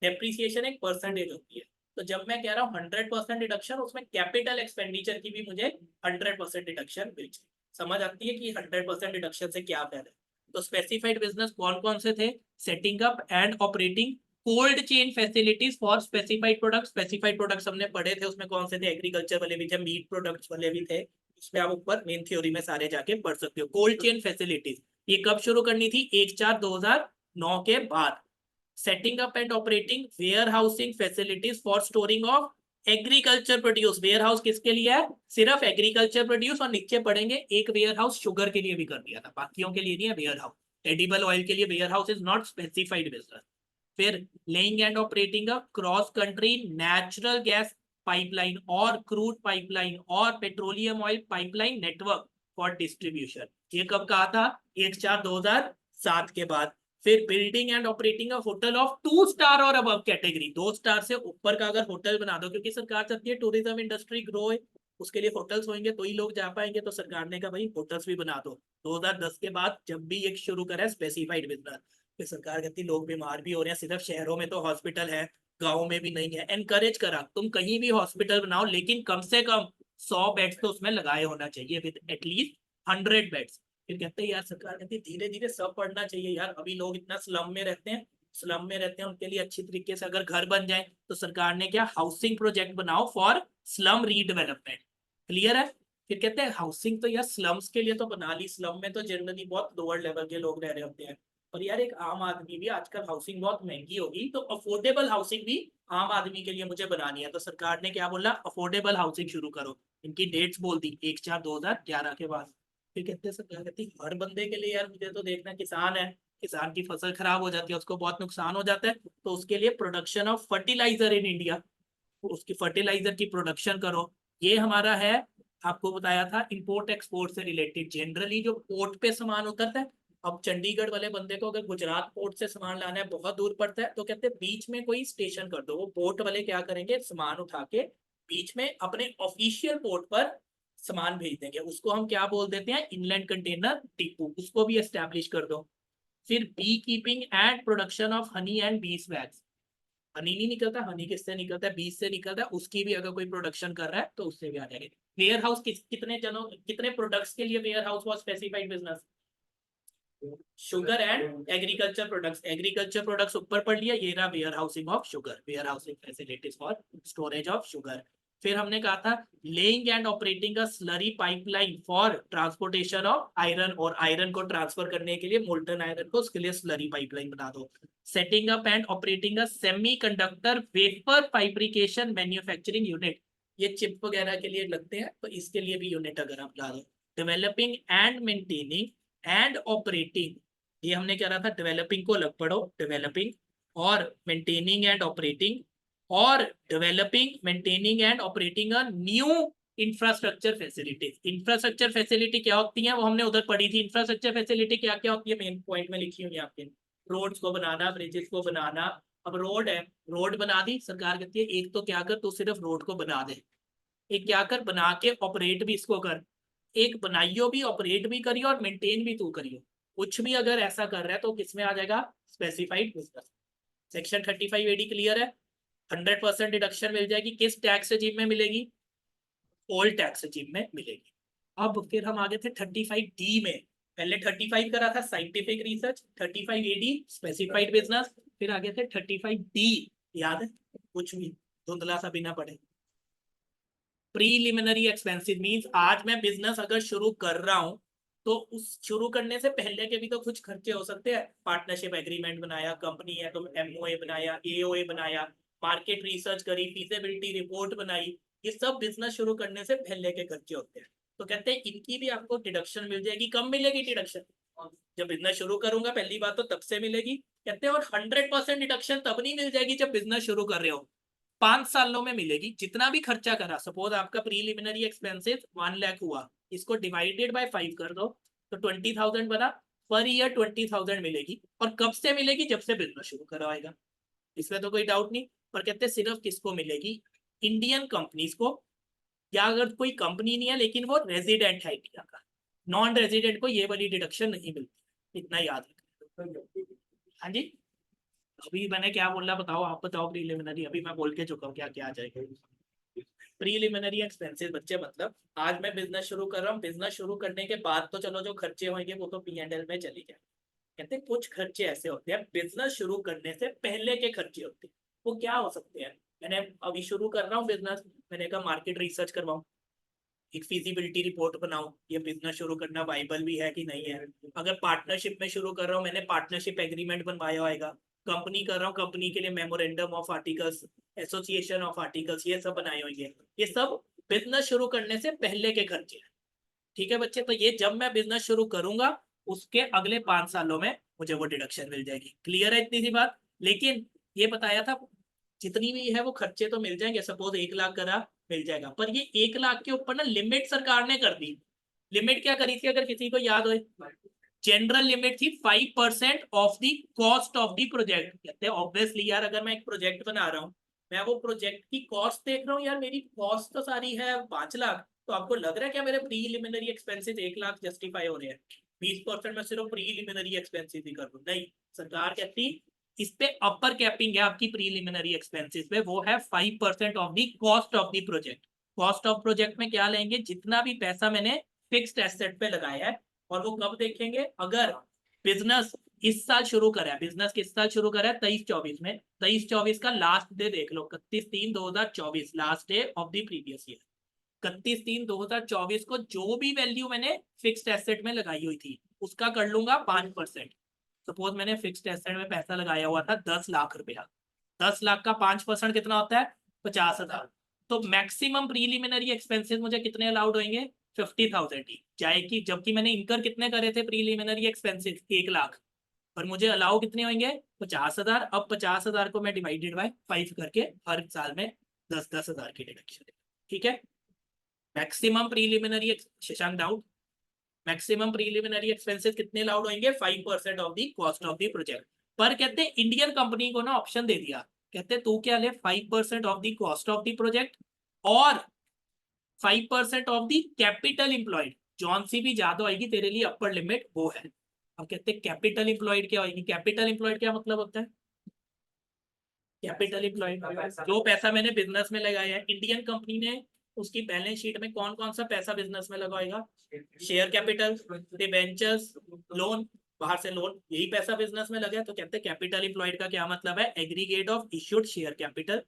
डेप्रीसिएशन एक परसेंटेज होती है। तो जब मैं कह रहा हूँ 100% डिडक्शन, उसमें कैपिटल एक्सपेंडिचर की भी मुझे 100% डिडक्शन मिल जाए। समझ आती है कि 100% डिडक्शन से क्या फायदा है? तो स्पेसिफाइड बिजनेस कौन कौन से थे? Setting up and operating cold chain facilities for specified products. Specified products हमने पढ़े थे, उसमें कौन से थे? एग्रीकल्चर वाले भी थे, मीट प्रोडक्ट्स वाले भी थे। उसमें आप ऊपर मेन थ्योरी में सारे जाके पढ़ सकते हो। कोल्ड चेन फैसिलिटीज ये कब शुरू करनी थी? 1/4/2009 के बाद। Setting up and operating warehousing facilities for storing of agriculture produce. Warehouse किसके लिए है? सिर्फ एग्रीकल्चर प्रोड्यूस। और नीचे पढ़ेंगे एक वेयर हाउस शुगर के लिए भी कर दिया था, बाकियों के लिए नहीं है वेयर हाउस। एडिबल ऑयल के लिए warehouse is not specified business. फिर laying and operating a cross country natural gas pipeline और क्रूड पाइपलाइन और petroleum oil pipeline network for distribution. ये कब कहा था? 1/4/2007 के बाद। फिर building and operating a hotel of 2 star और अबव कैटेगरी। 2 स्टार से ऊपर का अगर होटल बना दो, क्योंकि सरकार चाहती है टूरिज्म इंडस्ट्री ग्रो है, उसके लिए होटल्स होंगे तो ही लोग जा पाएंगे, तो सरकार ने कहा भाई होटल्स भी बना दो। 2010 के बाद जब भी एक शुरू करा स्पेसिफाइड बिजनेस, फिर सरकार कहती लोग बीमार भी हो रहे हैं, सिर्फ शहरों में तो हॉस्पिटल है, गाँव में भी नहीं है। एनकरेज करा तुम कहीं भी हॉस्पिटल बनाओ, लेकिन कम से कम 100 बेड्स तो उसमें लगाए होना चाहिए, विद एटलीस्ट 100 बेड्स। फिर कहते हैं यार, सरकार कहती है धीरे धीरे सब पढ़ना चाहिए यार, अभी लोग इतना स्लम में रहते हैं, स्लम में रहते हैं, उनके लिए अच्छी तरीके से अगर घर बन जाए, तो सरकार ने क्या हाउसिंग प्रोजेक्ट बनाओ फॉर स्लम रीडेवलपमेंट। क्लियर है? फिर कहते हैं हाउसिंग तो यार स्लम्स के लिए तो बना ली, स्लम में तो जनरली बहुत लोअर लेवल के लोग रह रहे होते हैं, और यार एक आम आदमी भी, आजकल हाउसिंग बहुत महंगी होगी, तो अफोर्डेबल हाउसिंग भी आम आदमी के लिए मुझे बनानी है। तो सरकार ने क्या बोला? अफोर्डेबल हाउसिंग शुरू करो। इनकी डेट्स बोल दी 1/4/2011 के बाद। फिर कहते हैं सरकार कहती हर बंदे के लिए यार, मुझे तो देखना, किसान है, किसान की फसल खराब हो जाती है, उसको बहुत नुकसान हो जाता है, तो उसके लिए production of fertilizer in India, उसकी फर्टिलाइजर की प्रोडक्शन करो। ये हमारा है, आपको बताया था इंपोर्ट एक्सपोर्ट से रिलेटेड, जनरली जो पोर्ट पे सामान उतरता है। अब चंडीगढ़ वाले बंदे को अगर गुजरात पोर्ट से सामान लाना है, बहुत दूर पड़ता है, तो कहते हैं बीच में कोई स्टेशन कर दो। वो पोर्ट वाले क्या करेंगे? सामान उठा के बीच में अपने ऑफिशियल पोर्ट पर सामान भेज देंगे, उसको हम क्या बोल देते हैं? इनलैंड कंटेनर डिपो, उसको भी एस्टेब्लिश कर दो। फिर beekeeping and production of honey and beeswax. Honey नहीं निकलता, हनी किससे निकलता है? बीज से निकलता है, उसकी भी अगर कोई प्रोडक्शन कर रहा है तो उससे भी आ जाएगा। वेयर हाउस कितने जनों, कितने प्रोडक्ट्स के लिए warehouse was specified business? Sugar and agriculture products. Agriculture products ऊपर पढ़ लिया, ये रहा warehousing of sugar, warehousing facilities for storage of sugar. फिर हमने कहा था laying and operating a slurry pipeline for transportation of iron, और आयरन को ट्रांसफर करने के लिए मोल्टन आयरन को, उसके लिए स्लरी पाइपलाइन बना दो। Setting up and operating a semiconductor vapour fabrication manufacturing unit, ये चिप वगैरह के लिए लगते हैं, तो इसके लिए भी यूनिट अगर आप ला दो। Developing and maintaining and operating, ये हमने क्या रहा था, डेवलपिंग को अलग पढ़ो, डेवलपिंग और मेंटेनिंग एंड ऑपरेटिंग, और developing maintaining and operating a new infrastructure facilities. Infrastructure facility क्या होती है वो हमने उधर पढ़ी थी। इंफ्रास्ट्रक्चर फैसिलिटी क्या क्या होती है, मेन पॉइंट में लिखी हुई है आपके, रोड्स को बनाना, ब्रिजेस को बनाना। अब रोड है, रोड बना दी, सरकार कहती है एक तो क्या कर, तू सिर्फ रोड को बना दे, एक क्या कर, बना के ऑपरेट भी इसको कर, एक बनाइयो भी, ऑपरेट भी करियो और मेंटेन भी तू करियो। कुछ भी अगर ऐसा कर रहा है तो किसमें आ जाएगा, specified business. Section 35 AD clear है। 100% डिडक्शन मिल जाएगी, किस टैक्स रेजिम में मिलेगी, ओल्ड टैक्स रेजिम में मिलेगी। अब फिर हम आगे थे 35D में, पहले 35 करा था scientific research, 35AD specified business, फिर आगे थे 35D, याद है कुछ भी धुंधला सा बिना पढ़े। प्रीलिमिनरी एक्सपेंसिव मींस आज मैं बिजनेस अगर शुरू कर रहा हूं तो उस शुरू करने से पहले के भी तो कुछ खर्चे हो सकते हैं। पार्टनरशिप एग्रीमेंट बनाया, कंपनी है तो MOA बनाया, AOA बनाया, मार्केट रिसर्च करी, फीजिबिलिटी रिपोर्ट बनाई, ये सब बिजनेस शुरू करने से पहले के खर्चे होते हैं। तो कहते हैं इनकी भी आपको डिडक्शन मिल जाएगी। कब मिलेगी डिडक्शन, जब बिजनेस शुरू करूंगा पहली बात तो तब से मिलेगी। कहते हैं और 100% डिडक्शन तब नहीं मिल जाएगी जब बिजनेस शुरू कर रहे हो, 5 सालों में मिलेगी। जितना भी खर्चा करा, सपोज आपका प्रीलिमिनरी एक्सपेंसेस 1 लाख हुआ, इसको डिवाइडेड बाय 5 कर दो तो 20,000 बना, पर ईयर 20,000 मिलेगी। और कब से मिलेगी, जब से बिजनेस शुरू करवाएगा, इसमें तो कोई डाउट नहीं। पर कहते सिर्फ किसको मिलेगी, इंडियन कंपनीज को, या अगर कोई कंपनी नहीं है लेकिन वो रेजिडेंट है इंडिया का, नॉन रेजिडेंट को ये वाली डिडक्शन नहीं मिलती, इतना याद रखें। हाँ जी, अभी मैंने क्या बोला बताओ, आप बताओ प्रीलिमिनरी, अभी मैं बोल के चुका हूँ क्या क्या आ जाएगा। प्रीलिमिनरी एक्सपेंसेस बच्चे, मतलब आज मैं बिजनेस शुरू कर रहा हूँ, बिजनेस शुरू करने के बाद तो चलो जो खर्चे होंगे वो तो P&L में चले जाए। कहते हैं कुछ खर्चे ऐसे होते हैं बिजनेस शुरू करने से पहले के खर्चे होते हैं, वो क्या हो सकते हैं। मैंने अभी शुरू कर रहा हूँ बिजनेस, मैंने कहा मार्केट रिसर्च करवाऊँ, एक फिजिबिलिटी रिपोर्ट बनाऊं, ये बिजनेस शुरू करना वाइबल भी है कि नहीं है। अगर पार्टनरशिप में शुरू कर रहा हूँ, मैंने पार्टनरशिप एग्रीमेंट बनवाया होगा। कंपनी कर रहा हूँ, कंपनी के लिए memorandum of articles, association of articles, ये सब बनाए होंगे। ये सब बिजनेस शुरू करने से पहले के खर्चे हैं। ठीक है बच्चे, तो ये जब मैं बिजनेस शुरू करूंगा उसके अगले 5 सालों में मुझे वो डिडक्शन मिल जाएगी। क्लियर है इतनी सी बात। लेकिन ये बताया था जितनी भी है वो खर्चे तो मिल जाएंगे, सपोज 1 लाख करा मिल जाएगा, पर ये 1 लाख के ऊपर ना लिमिट सरकार ने कर दी। लिमिट क्या करी थी, अगर किसी को याद हो, जनरल लिमिट थी 5% of the cost of the project. कहते हैं ऑब्वियसली यार, अगर मैं एक प्रोजेक्ट बना रहा हूँ, मैं वो प्रोजेक्ट की कॉस्ट देख रहा हूँ, यार मेरी कॉस्ट तो सारी है 5 लाख, तो आपको लग रहा है क्या मेरे प्रीलिमिनरी एक्सपेंसेस 1 लाख जस्टिफाई हो रहे हैं, 20% में सिर्फ प्रीलिमिनरी एक्सपेंसेस ही कर दूं? नहीं, सरकार कहती इस पे अपर कैपिंग है आपकी प्रीलिमिनरी एक्सपेंसेस पे, वो है 5% of the cost of the project. Cost of project में क्या लेंगे, जितना भी पैसा मैंने फिक्स्ड एसेट पे लगाया है। और वो कब देखेंगे, अगर बिजनेस इस साल शुरू करा है, बिजनेस किस साल शुरू करा है, 23-24 में, 23-24 का लास्ट डे देख लो, 31/3/2024 last day of the previous year. 31/3/2024 को जो भी वैल्यू मैंने फिक्स्ड एसेट में लगाई हुई थी उसका कर लूंगा 5%। सपोज मैंने फिक्स्ड एसेट में पैसा लगाया हुआ था 10 लाख रुपया, 10 लाख का 5% कितना होता है, 50,000। तो मैक्सिमम प्रीलिमिनरी एक्सपेंसेस मुझे कितने अलाउड होंगे, 50,000 ही जाएगी, जबकि मैंने इनकर कितने करे थे प्रीलिमिनरी एक्सपेंसेस 1 लाख, पर मुझे अलाउ कितने होंगे, 50,000। अब 50,000 को मैं डिवाइडेड बाय 5 करके हर साल में 10-10,000 की डिडक्शन। ठीक है, maximum preliminary, Shashank doubt, maximum preliminary expenses कितने अलाउड होंगे, 5% of the cost of the project. पर कहते हैं इंडियन कंपनी को ना ऑप्शन दे दिया, कहते तू क्या ले, 5% of the cost of the project और 5% ऑफ द कैपिटल इंप्लॉयड, जौन सी भी ज्यादा आएगी तेरे लिए अपर लिमिट वो है। अब कहते हैं कैपिटल इंप्लॉयड क्या होगी, कैपिटल इंप्लॉयड क्या मतलब होता है, कैपिटल इंप्लॉयड जो पैसा मैंने बिजनेस में लगाया है, इंडियन कंपनी ने उसकी बैलेंस शीट में कौन कौन सा पैसा बिजनेस में लगाएगा, शेयर कैपिटल, डिबेंचर्स, लोन, बाहर से लोन, यही पैसा बिजनेस में लगा है। तो कहते हैं कैपिटल इंप्लॉयड का क्या मतलब है, aggregate of issued share capital,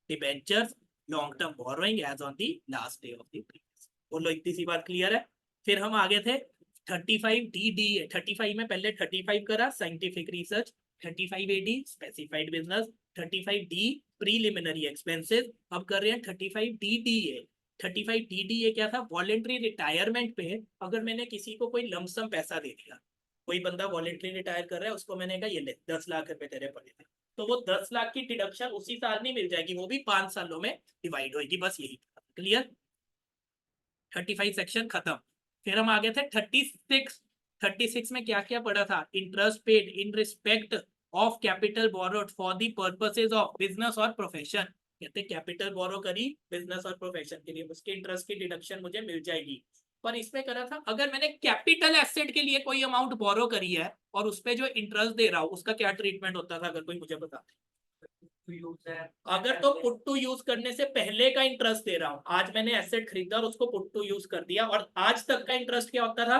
debentures, long term borrowing as on the last day of the previous. बोलो इतनी सी बात क्लियर है। फिर हम आगे थे 35D है। 35 में पहले 35 करा scientific research, 35AD specified business, 35D preliminary expenses. अब कर रहे हैं 35DDA। 35DDA क्या था? वॉलेंट्री रिटायरमेंट पे अगर मैंने किसी को कोई लमसम पैसा दे दिया, कोई बंदा वॉलेंट्री रिटायर कर रहा है, उसको मैंने कहा ये ले 10 लाख रुपए तेरे पड़े थे, तो वो 10 लाख की डिडक्शन उसी साल नहीं मिल जाएगी, वो भी 5 सालों में डिवाइड होगी। बस यही क्लियर। 35 सेक्शन खत्म। फिर हम आगे थे 36। 36 में क्या क्या पढ़ा था? Interest paid in respect of capital borrowed for the purposes of business और प्रोफेशन। कहते कैपिटल बोरो करी बिजनेस और प्रोफेशन के लिए, उसके इंटरेस्ट की डिडक्शन मुझे मिल जाएगी। पर इसमें करा था अगर मैंने कैपिटल एसेट के लिए कोई अमाउंट बोरो करी है और उस पर जो इंटरेस्ट दे रहा हूं उसका क्या ट्रीटमेंट होता था, अगर कोई मुझे बता। अगर तो पुट टू यूज करने से पहले का इंटरेस्ट दे रहा हूं, आज मैंने एसेट खरीदा और उसको पुट टू यूज कर दिया, और आज तक का इंटरेस्ट क्या होता था?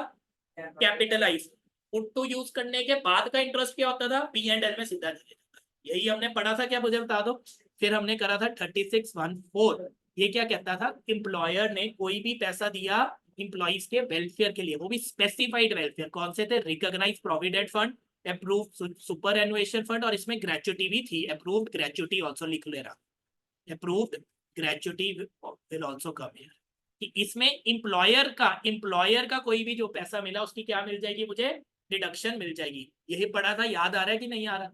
कैपिटलाइज। पुट टू यूज करने के बाद का इंटरेस्ट क्या होता था? P&L में सीधा चले जाता। यही हमने पढ़ा था क्या, मुझे बता दो। फिर हमने करा था 36(1)(4। ये क्या कहता था? एम्प्लॉयर ने कोई भी पैसा दिया इंप्लॉइज के वेलफेयर के लिए, वो भी स्पेसिफाइड वेलफेयर। कौन से थे? Recognise provident fund, approved superannuation fund, और इसमें ग्रेचुटी भी थी। अप्रूव्ड ग्रेचुटी ऑल्सो लिख ले रहा, approved gratuity will also come here. कि इसमें इंप्लॉयर का कोई भी जो पैसा मिला उसकी क्या मिल जाएगी? मुझे डिडक्शन मिल जाएगी। यही पढ़ा था, याद आ रहा है कि नहीं आ रहा?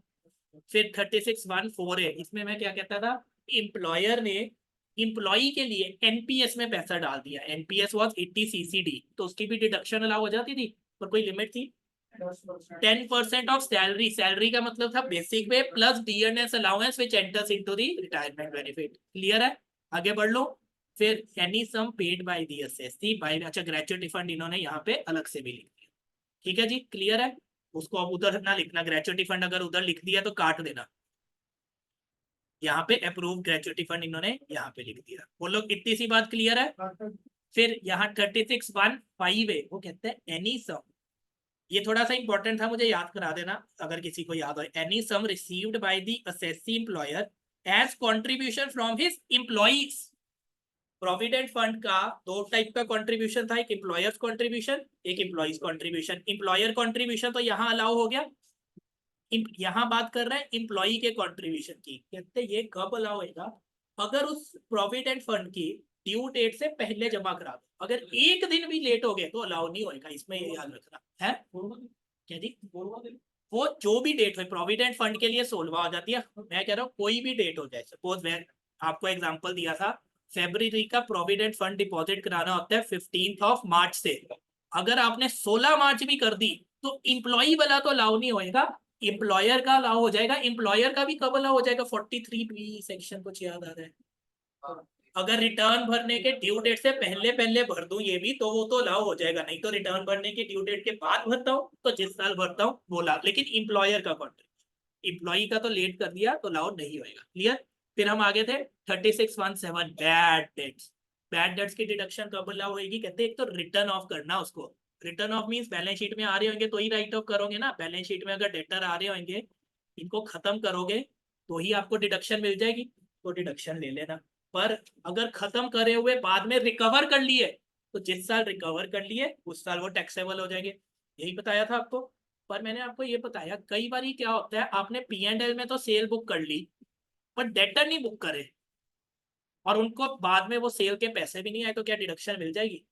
फिर 36(1)(4 है, इसमें मैं क्या कहता था? इंप्लॉयर ने इंप्लॉई के लिए एनपीएस में पैसा डाल दिया। एनपीएस वॉज 80 CCD, तो उसकी भी डिडक्शन अलाउ हो जाती थी, पर कोई लिमिट थी। 10% ऑफ सैलरी, सैलरी का मतलब था बेसिक पे plus dearness allowance which enters into the retirement benefit. Clear है? आगे बढ़ लो। फिर any sum paid by the SSC by, अच्छा ग्रेचुटी फंड इन्होंने यहाँ पे अलग से भी लिख दिया। ठीक है जी, क्लियर है। उसको अब उधर ना लिखना, ग्रेचुटी फंड अगर उधर लिख दिया तो काट देना। यहाँ पे अप्रूव ग्रेचुटी फंड इन्होंने यहाँ पे लिख दिया। बोलो इतनी सी बात क्लियर है। फिर यहाँ 36(1)(5 है, वो कहते हैं एनी सम। ये थोड़ा सा इंपॉर्टेंट था, मुझे याद करा देना अगर किसी को याद हो। Any sum received by the assessee employer as contribution from his employees. Provident fund का दो टाइप का कंट्रीब्यूशन था, एक एम्प्लॉयर्स कंट्रीब्यूशन, एक एम्प्लॉइज कंट्रीब्यूशन। एम्प्लॉयर कंट्रीब्यूशन तो यहाँ अलाउ हो गया। यहाँ बात कर रहे हैं एम्प्लॉई के कंट्रीब्यूशन की। कहते ये कब अलाउ होगा? अगर उस प्रोविडेंट फंड की ड्यू डेट से पहले जमा करा दो। अगर एक दिन भी लेट हो गए तो अलाउ नहीं होगा, इसमें ये याद रखना है। क्या जी? वो जो भी डेट हो प्रोविडेंट फंड के लिए 16वां हो जाती है। मैं कह रहा हूँ कोई भी डेट हो जाए, सपोज मैं आपको एग्जांपल दिया था फेब्रुवरी का प्रोविडेंट फंड डिपॉजिट कराना होता है 15 मार्च से। अगर आपने 16 मार्च भी कर दी तो इंप्लॉई वाला तो अलाउ नहीं होएगा, एम्प्लॉयर का अलाउ हो जाएगा। एम्प्लॉयर का भी कब अलाउ हो जाएगा? 43B सेक्शन कुछ याद आ रहा है। अगर रिटर्न भरने के ड्यू डेट से पहले पहले भर दूं ये भी, तो वो तो अलाउ हो जाएगा। नहीं तो रिटर्न भरने की ड्यू डेट के बाद भरता हूँ तो जिस साल भरता हूँ वो लाभ। लेकिन एम्प्लॉयर का कॉन्ट्रैक्ट, एम्प्लॉई का तो लेट कर दिया तो अलाउ नहीं होगा। क्लियर। फिर हम आगे थे 36(1)(7 बैड डेट्स। बैड डेट्स की डिडक्शन कब अलाउ होगी? कहते हैं एक तो रिटर्न ऑफ करना उसको। Return of means balance sheet में आ रहे होंगे तो ही राइट ऑफ करोगे ना। बैलेंस शीट में अगर डेटर आ रहे होंगे, इनको खत्म करोगे तो ही आपको डिडक्शन मिल जाएगी, तो डिडक्शन ले लेना। पर अगर खत्म करे हुए बाद में रिकवर कर लिए तो जिस साल रिकवर कर लिए उस साल वो टैक्सेबल हो जाएंगे। यही बताया था आपको। पर मैंने आपको ये बताया कई बार क्या होता है, आपने P&L में तो सेल बुक कर ली पर डेटर नहीं बुक करे और उनको बाद में वो सेल के पैसे भी नहीं आए, तो क्या डिडक्शन मिल जाएगी?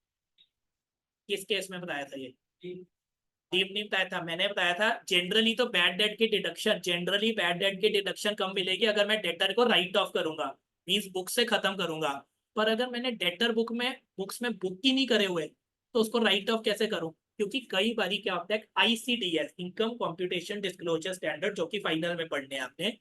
किस केस में बताया था ये? डीप नहीं बताया था, मैंने बताया था जनरली तो बैड डेट की डिडक्शन, जनरली बैड डेट की डिडक्शन कम मिलेगी अगर मैं डेटर को राइट ऑफ करूंगा, मींस बुक से खत्म करूंगा। पर अगर मैंने डेटर बुक्स में बुक ही नहीं करे हुए तो उसको राइट ऑफ कैसे करूं? क्योंकि कई बारी क्या होता है, ICDS income computation disclosure standard, जो कि फाइनल में पढ़ने हैं आपने,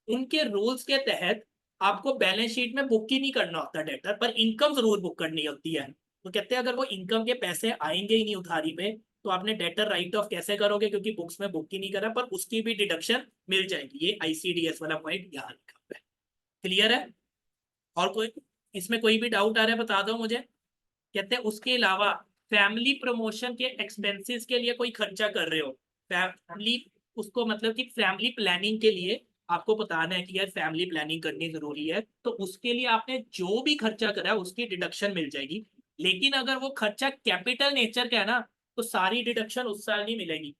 उनके रूल्स के तहत आपको बैलेंस शीट में बुक ही नहीं करना होता डेटर, पर इनकम जरूर बुक करनी होती है। तो कहते हैं अगर वो इनकम के पैसे आएंगे ही नहीं उधारी पे तो आपने डेटर राइट ऑफ कैसे करोगे? क्योंकि बुक्स में बुक ही नहीं करा, पर उसकी भी डिडक्शन मिल जाएगी। ये ICDS वाला पॉइंट यहाँ लिखा हुआ है। क्लियर है? और कोई इसमें कोई भी डाउट आ रहा है बता दो मुझे। कहते हैं उसके अलावा फैमिली प्रमोशन के एक्सपेंसेस के लिए कोई खर्चा कर रहे हो, फैमिली उसको मतलब कि फैमिली प्लानिंग के लिए आपको बताना है कि यार फैमिली प्लानिंग करनी जरूरी है, तो उसके लिए आपने जो भी खर्चा करा है उसकी डिडक्शन मिल जाएगी। लेकिन अगर वो खर्चा कैपिटल नेचर का है ना, तो सारी डिडक्शन उस साल नहीं मिलेगी।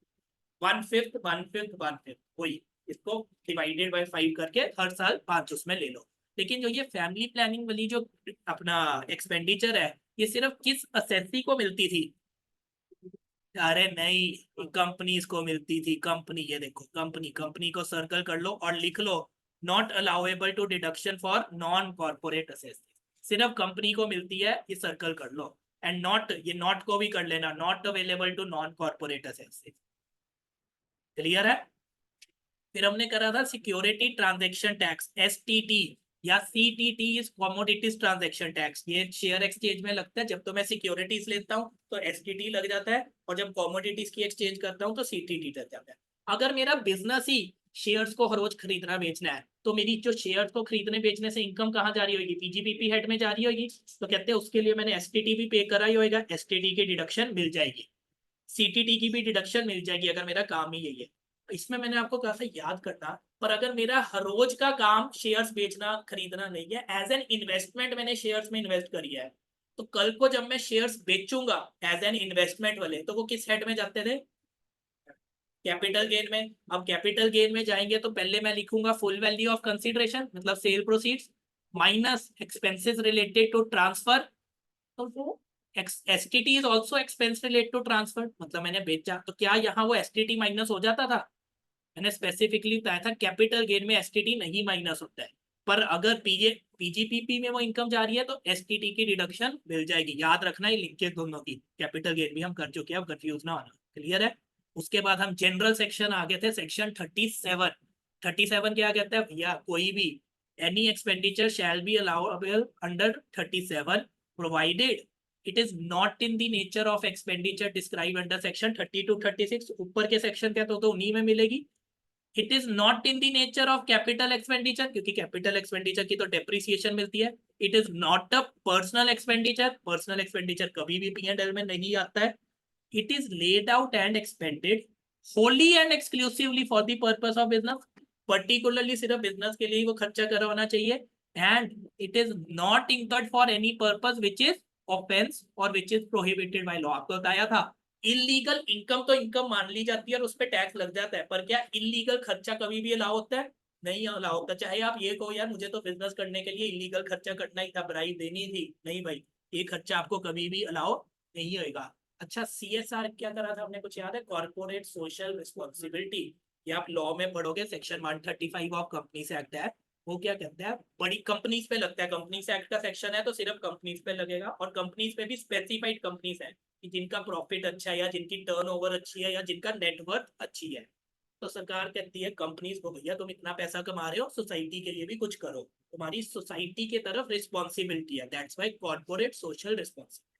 1/5 1/5 1/5 वही, इसको डिवाइडेड बाय 5 करके हर साल 5 उसमें ले लो। लेकिन जो ये फैमिली प्लानिंग वाली जो अपना एक्सपेंडिचर है, ये सिर्फ किस असेसी को मिलती थी? अरे नहीं, कंपनीज को मिलती थी। कंपनी, ये देखो कंपनी, कंपनी को सर्कल कर लो और लिख लो not allowable to deduction for non corporate assets. सिर्फ कंपनी को मिलती है, ये सर्कल कर लो। एंड नॉट, ये नॉट को भी कर लेना, not available to non corporate assets. Clear है? फिर हमने करा था सिक्योरिटी ट्रांजैक्शन टैक्स, एसटीटी, या CTT is commodities transaction tax. ये शेयर एक्सचेंज में लगता है, जब तो मैं सिक्योरिटीज लेता हूँ तो एसटीटी लग जाता है, और जब कमोडिटीज की एक्सचेंज करता हूँ तो सीटीटी लग जाता है। अगर मेरा बिजनेस ही शेयर्स को हर रोज खरीदना बेचना है, तो मेरी जो शेयर्स को खरीदने बेचने से इनकम कहाँ जा रही होगी? पीजीपीपी हेड में जा रही होगी। तो कहते हैं उसके लिए मैंने एसटीटी भी पे करा ही होगा, एसटीटी की डिडक्शन मिल जाएगी, सीटीटी की भी डिडक्शन मिल जाएगी, अगर मेरा काम ही यही है। इसमें मैंने आपको कहा था याद करना। पर अगर मेरा हर रोज का काम शेयर्स बेचना खरीदना नहीं है, एज एन इन्वेस्टमेंट मैंने शेयर्स में इन्वेस्ट करी है, तो कल को जब मैं शेयर्स बेचूंगा एज एन इन्वेस्टमेंट वाले, तो वो किस हेड में जाते थे? कैपिटल गेन में। अब कैपिटल गेन में जाएंगे तो पहले मैं लिखूंगा फुल वैल्यू ऑफ कंसिडरेशन, मतलब sale proceeds, minus expenses related to transfer. तो वो STT is also expense related to transfer, मतलब मैंने बेचा, तो क्या यहाँ वो एसटीटी माइनस हो जाता था? मैंने स्पेसिफिकली बताया था कैपिटल गेन में एसटीटी नहीं माइनस होता है। पर अगर पीजीपीपी में वो इनकम जा रही है तो एसटीटी की डिडक्शन मिल जाएगी। याद रखना, ये लिंकेज दोनों की, कैपिटल गेन भी हम कर चुके हैं, अब कंफ्यूज ना होना। क्लियर है? उसके बाद हम जनरल सेक्शन आ गए थे, सेक्शन 37। 37 क्या कहता है भैया? कोई भी any expenditure shall be allowable under 37 provided it is not in the nature of expenditure describe under section 30 to 36। ऊपर के सेक्शन क्या तो उन्हीं में मिलेगी। It is not in the nature of capital expenditure, क्योंकि कैपिटल एक्सपेंडिचर की तो डेप्रिसिएशन मिलती है। It is not a personal expenditure, personal expenditure कभी भी P&L में नहीं आता है। It is laid out and expanded Holi and exclusively for the purpose of business, particularly सिर्फ बिजनेस के लिए वो खर्चा करा होना चाहिए। And it is not incurred for any purpose which is offence और which is prohibited by law. आपको बताया था इलीगल इनकम तो इनकम मान ली जाती है और उस पर टैक्स लग जाता है, पर क्या इलीगल खर्चा कभी भी अलाउ होता है? नहीं अलाउ होता। चाहे आप ये कहो यार मुझे तो बिजनेस करने के लिए इलीगल खर्चा करना ही था, ब्राइब देनी थी, नहीं भाई, ये खर्चा आपको कभी भी अलाउ नहीं होगा। अच्छा, सीएसआर क्या करा था हमने, कुछ याद है? Corporate social responsibility. ये आप लॉ में पढ़ोगे, सेक्शन 135 ऑफ कंपनीज एक्ट है। वो क्या कहता है? बड़ी कंपनीज पे लगता है, कंपनीज एक्ट का सेक्शन है तो सिर्फ कंपनीज पे लगेगा, और कंपनीज पे भी स्पेसिफाइड कंपनीज है कि जिनका प्रॉफिट अच्छा है, या जिनकी टर्नओवर अच्छी है, या जिनका नेटवर्थ अच्छी है। तो सरकार कहती है कंपनीज को, भैया तुम इतना पैसा कमा रहे हो, सोसाइटी के लिए भी कुछ करो, तुम्हारी सोसाइटी की तरफ रिस्पॉन्सिबिलिटी है, that's why corporate social responsibility.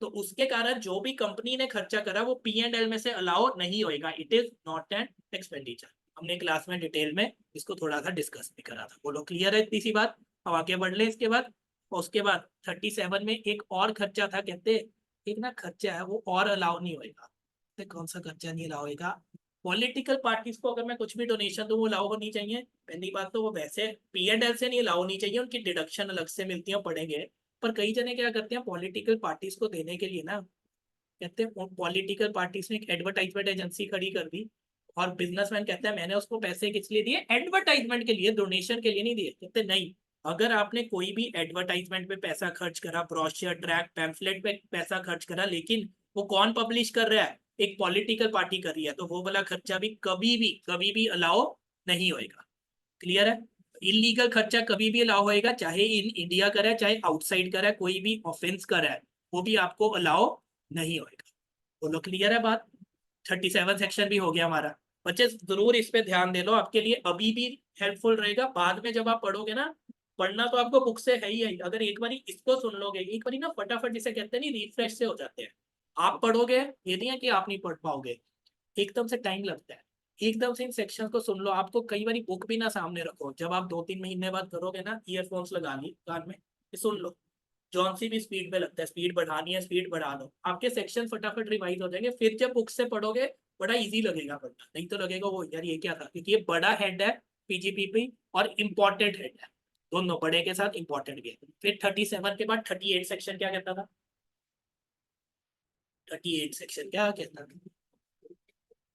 तो उसके कारण जो भी कंपनी ने खर्चा करा वो P&L में से अलाउ नहीं होएगा, it is not an expenditure. हमने क्लास में डिटेल में इसको थोड़ा सा डिस्कस भी करा था। बोलो क्लियर है इतनी सी बात? अब आगे बढ़ ले इसके बाद। और उसके बाद 37 में एक और खर्चा था, कहते एक ना खर्चा है वो और अलाउ नहीं होएगा। कौन सा खर्चा नहीं अलाउ होएगा? पॉलिटिकल पार्टीज को अगर मैं कुछ भी डोनेशन दूं वो अलाउ होनी चाहिए। पहली बात तो वो वैसे P&L से नहीं अलाउ होनी चाहिए, उनकी डिडक्शन अलग से मिलती है, पढ़ेंगे। पर कई जने क्या करते हैं पॉलिटिकल पार्टीज को देने के लिए ना, कहते हैं पॉलिटिकल पार्टीज ने एक एडवर्टाइजमेंट एजेंसी खड़ी कर दी, और बिजनेसमैन कहता है मैंने उसको पैसे किस लिए दिए? एडवर्टाइजमेंट के लिए, डोनेशन के लिए नहीं दिए। कहते नहीं, अगर आपने कोई भी एडवर्टाइजमेंट पे पैसा खर्च करा, ब्रोशर ट्रैक पैम्फलेट पे पैसा खर्च करा, लेकिन वो कौन पब्लिश कर रहा है? एक पॉलिटिकल पार्टी कर रही है, तो वो वाला खर्चा भी कभी भी अलाउ नहीं होएगा। क्लियर है? इलीगल खर्चा कभी भी अलाउ होएगा, चाहे इन इंडिया का है चाहे आउटसाइड का है, कोई भी ऑफेंस कर रहा है वो भी आपको अलाउ नहीं होएगा। बोलो क्लियर है बात? 37 सेक्शन भी हो गया हमारा। बच्चे जरूर इस पे ध्यान दे लो, आपके लिए अभी भी हेल्पफुल रहेगा। बाद में जब आप पढ़ोगे ना, पढ़ना तो आपको बुक से है ही, अगर एक बार इसको सुन लोगे, एक बार ना फटाफट जिसे कहते हैं नहीं, रिफ्रेश से हो जाते हैं। आप पढ़ोगे, ये नहीं है कि आप नहीं पढ़ पाओगे, एकदम से टाइम लगता है। एकदम से इन सेक्शन को सुन लो, आपको कई बार बुक भी ना सामने रखो, जब आप 2-3 महीने बाद करोगे ना, ईयरफोन्स लगा ली कान में, सुन लो, जौन सी भी स्पीड पे लगता है, स्पीड बढ़ानी है स्पीड बढ़ा लो, आपके सेक्शन फटाफट रिवाइज हो जाएंगे। फिर जब बुक से पढ़ोगे बड़ा इजी लगेगा पढ़ना, नहीं तो लगेगा वो यार ये क्या था, क्योंकि ये बड़ा हेड है, पीजीपीपी और इम्पोर्टेंट हेड है, दोनों बड़े के साथ इम्पोर्टेंट भी। फिर 37 के बाद 38 सेक्शन क्या कहता था? 38 सेक्शन क्या कहता था?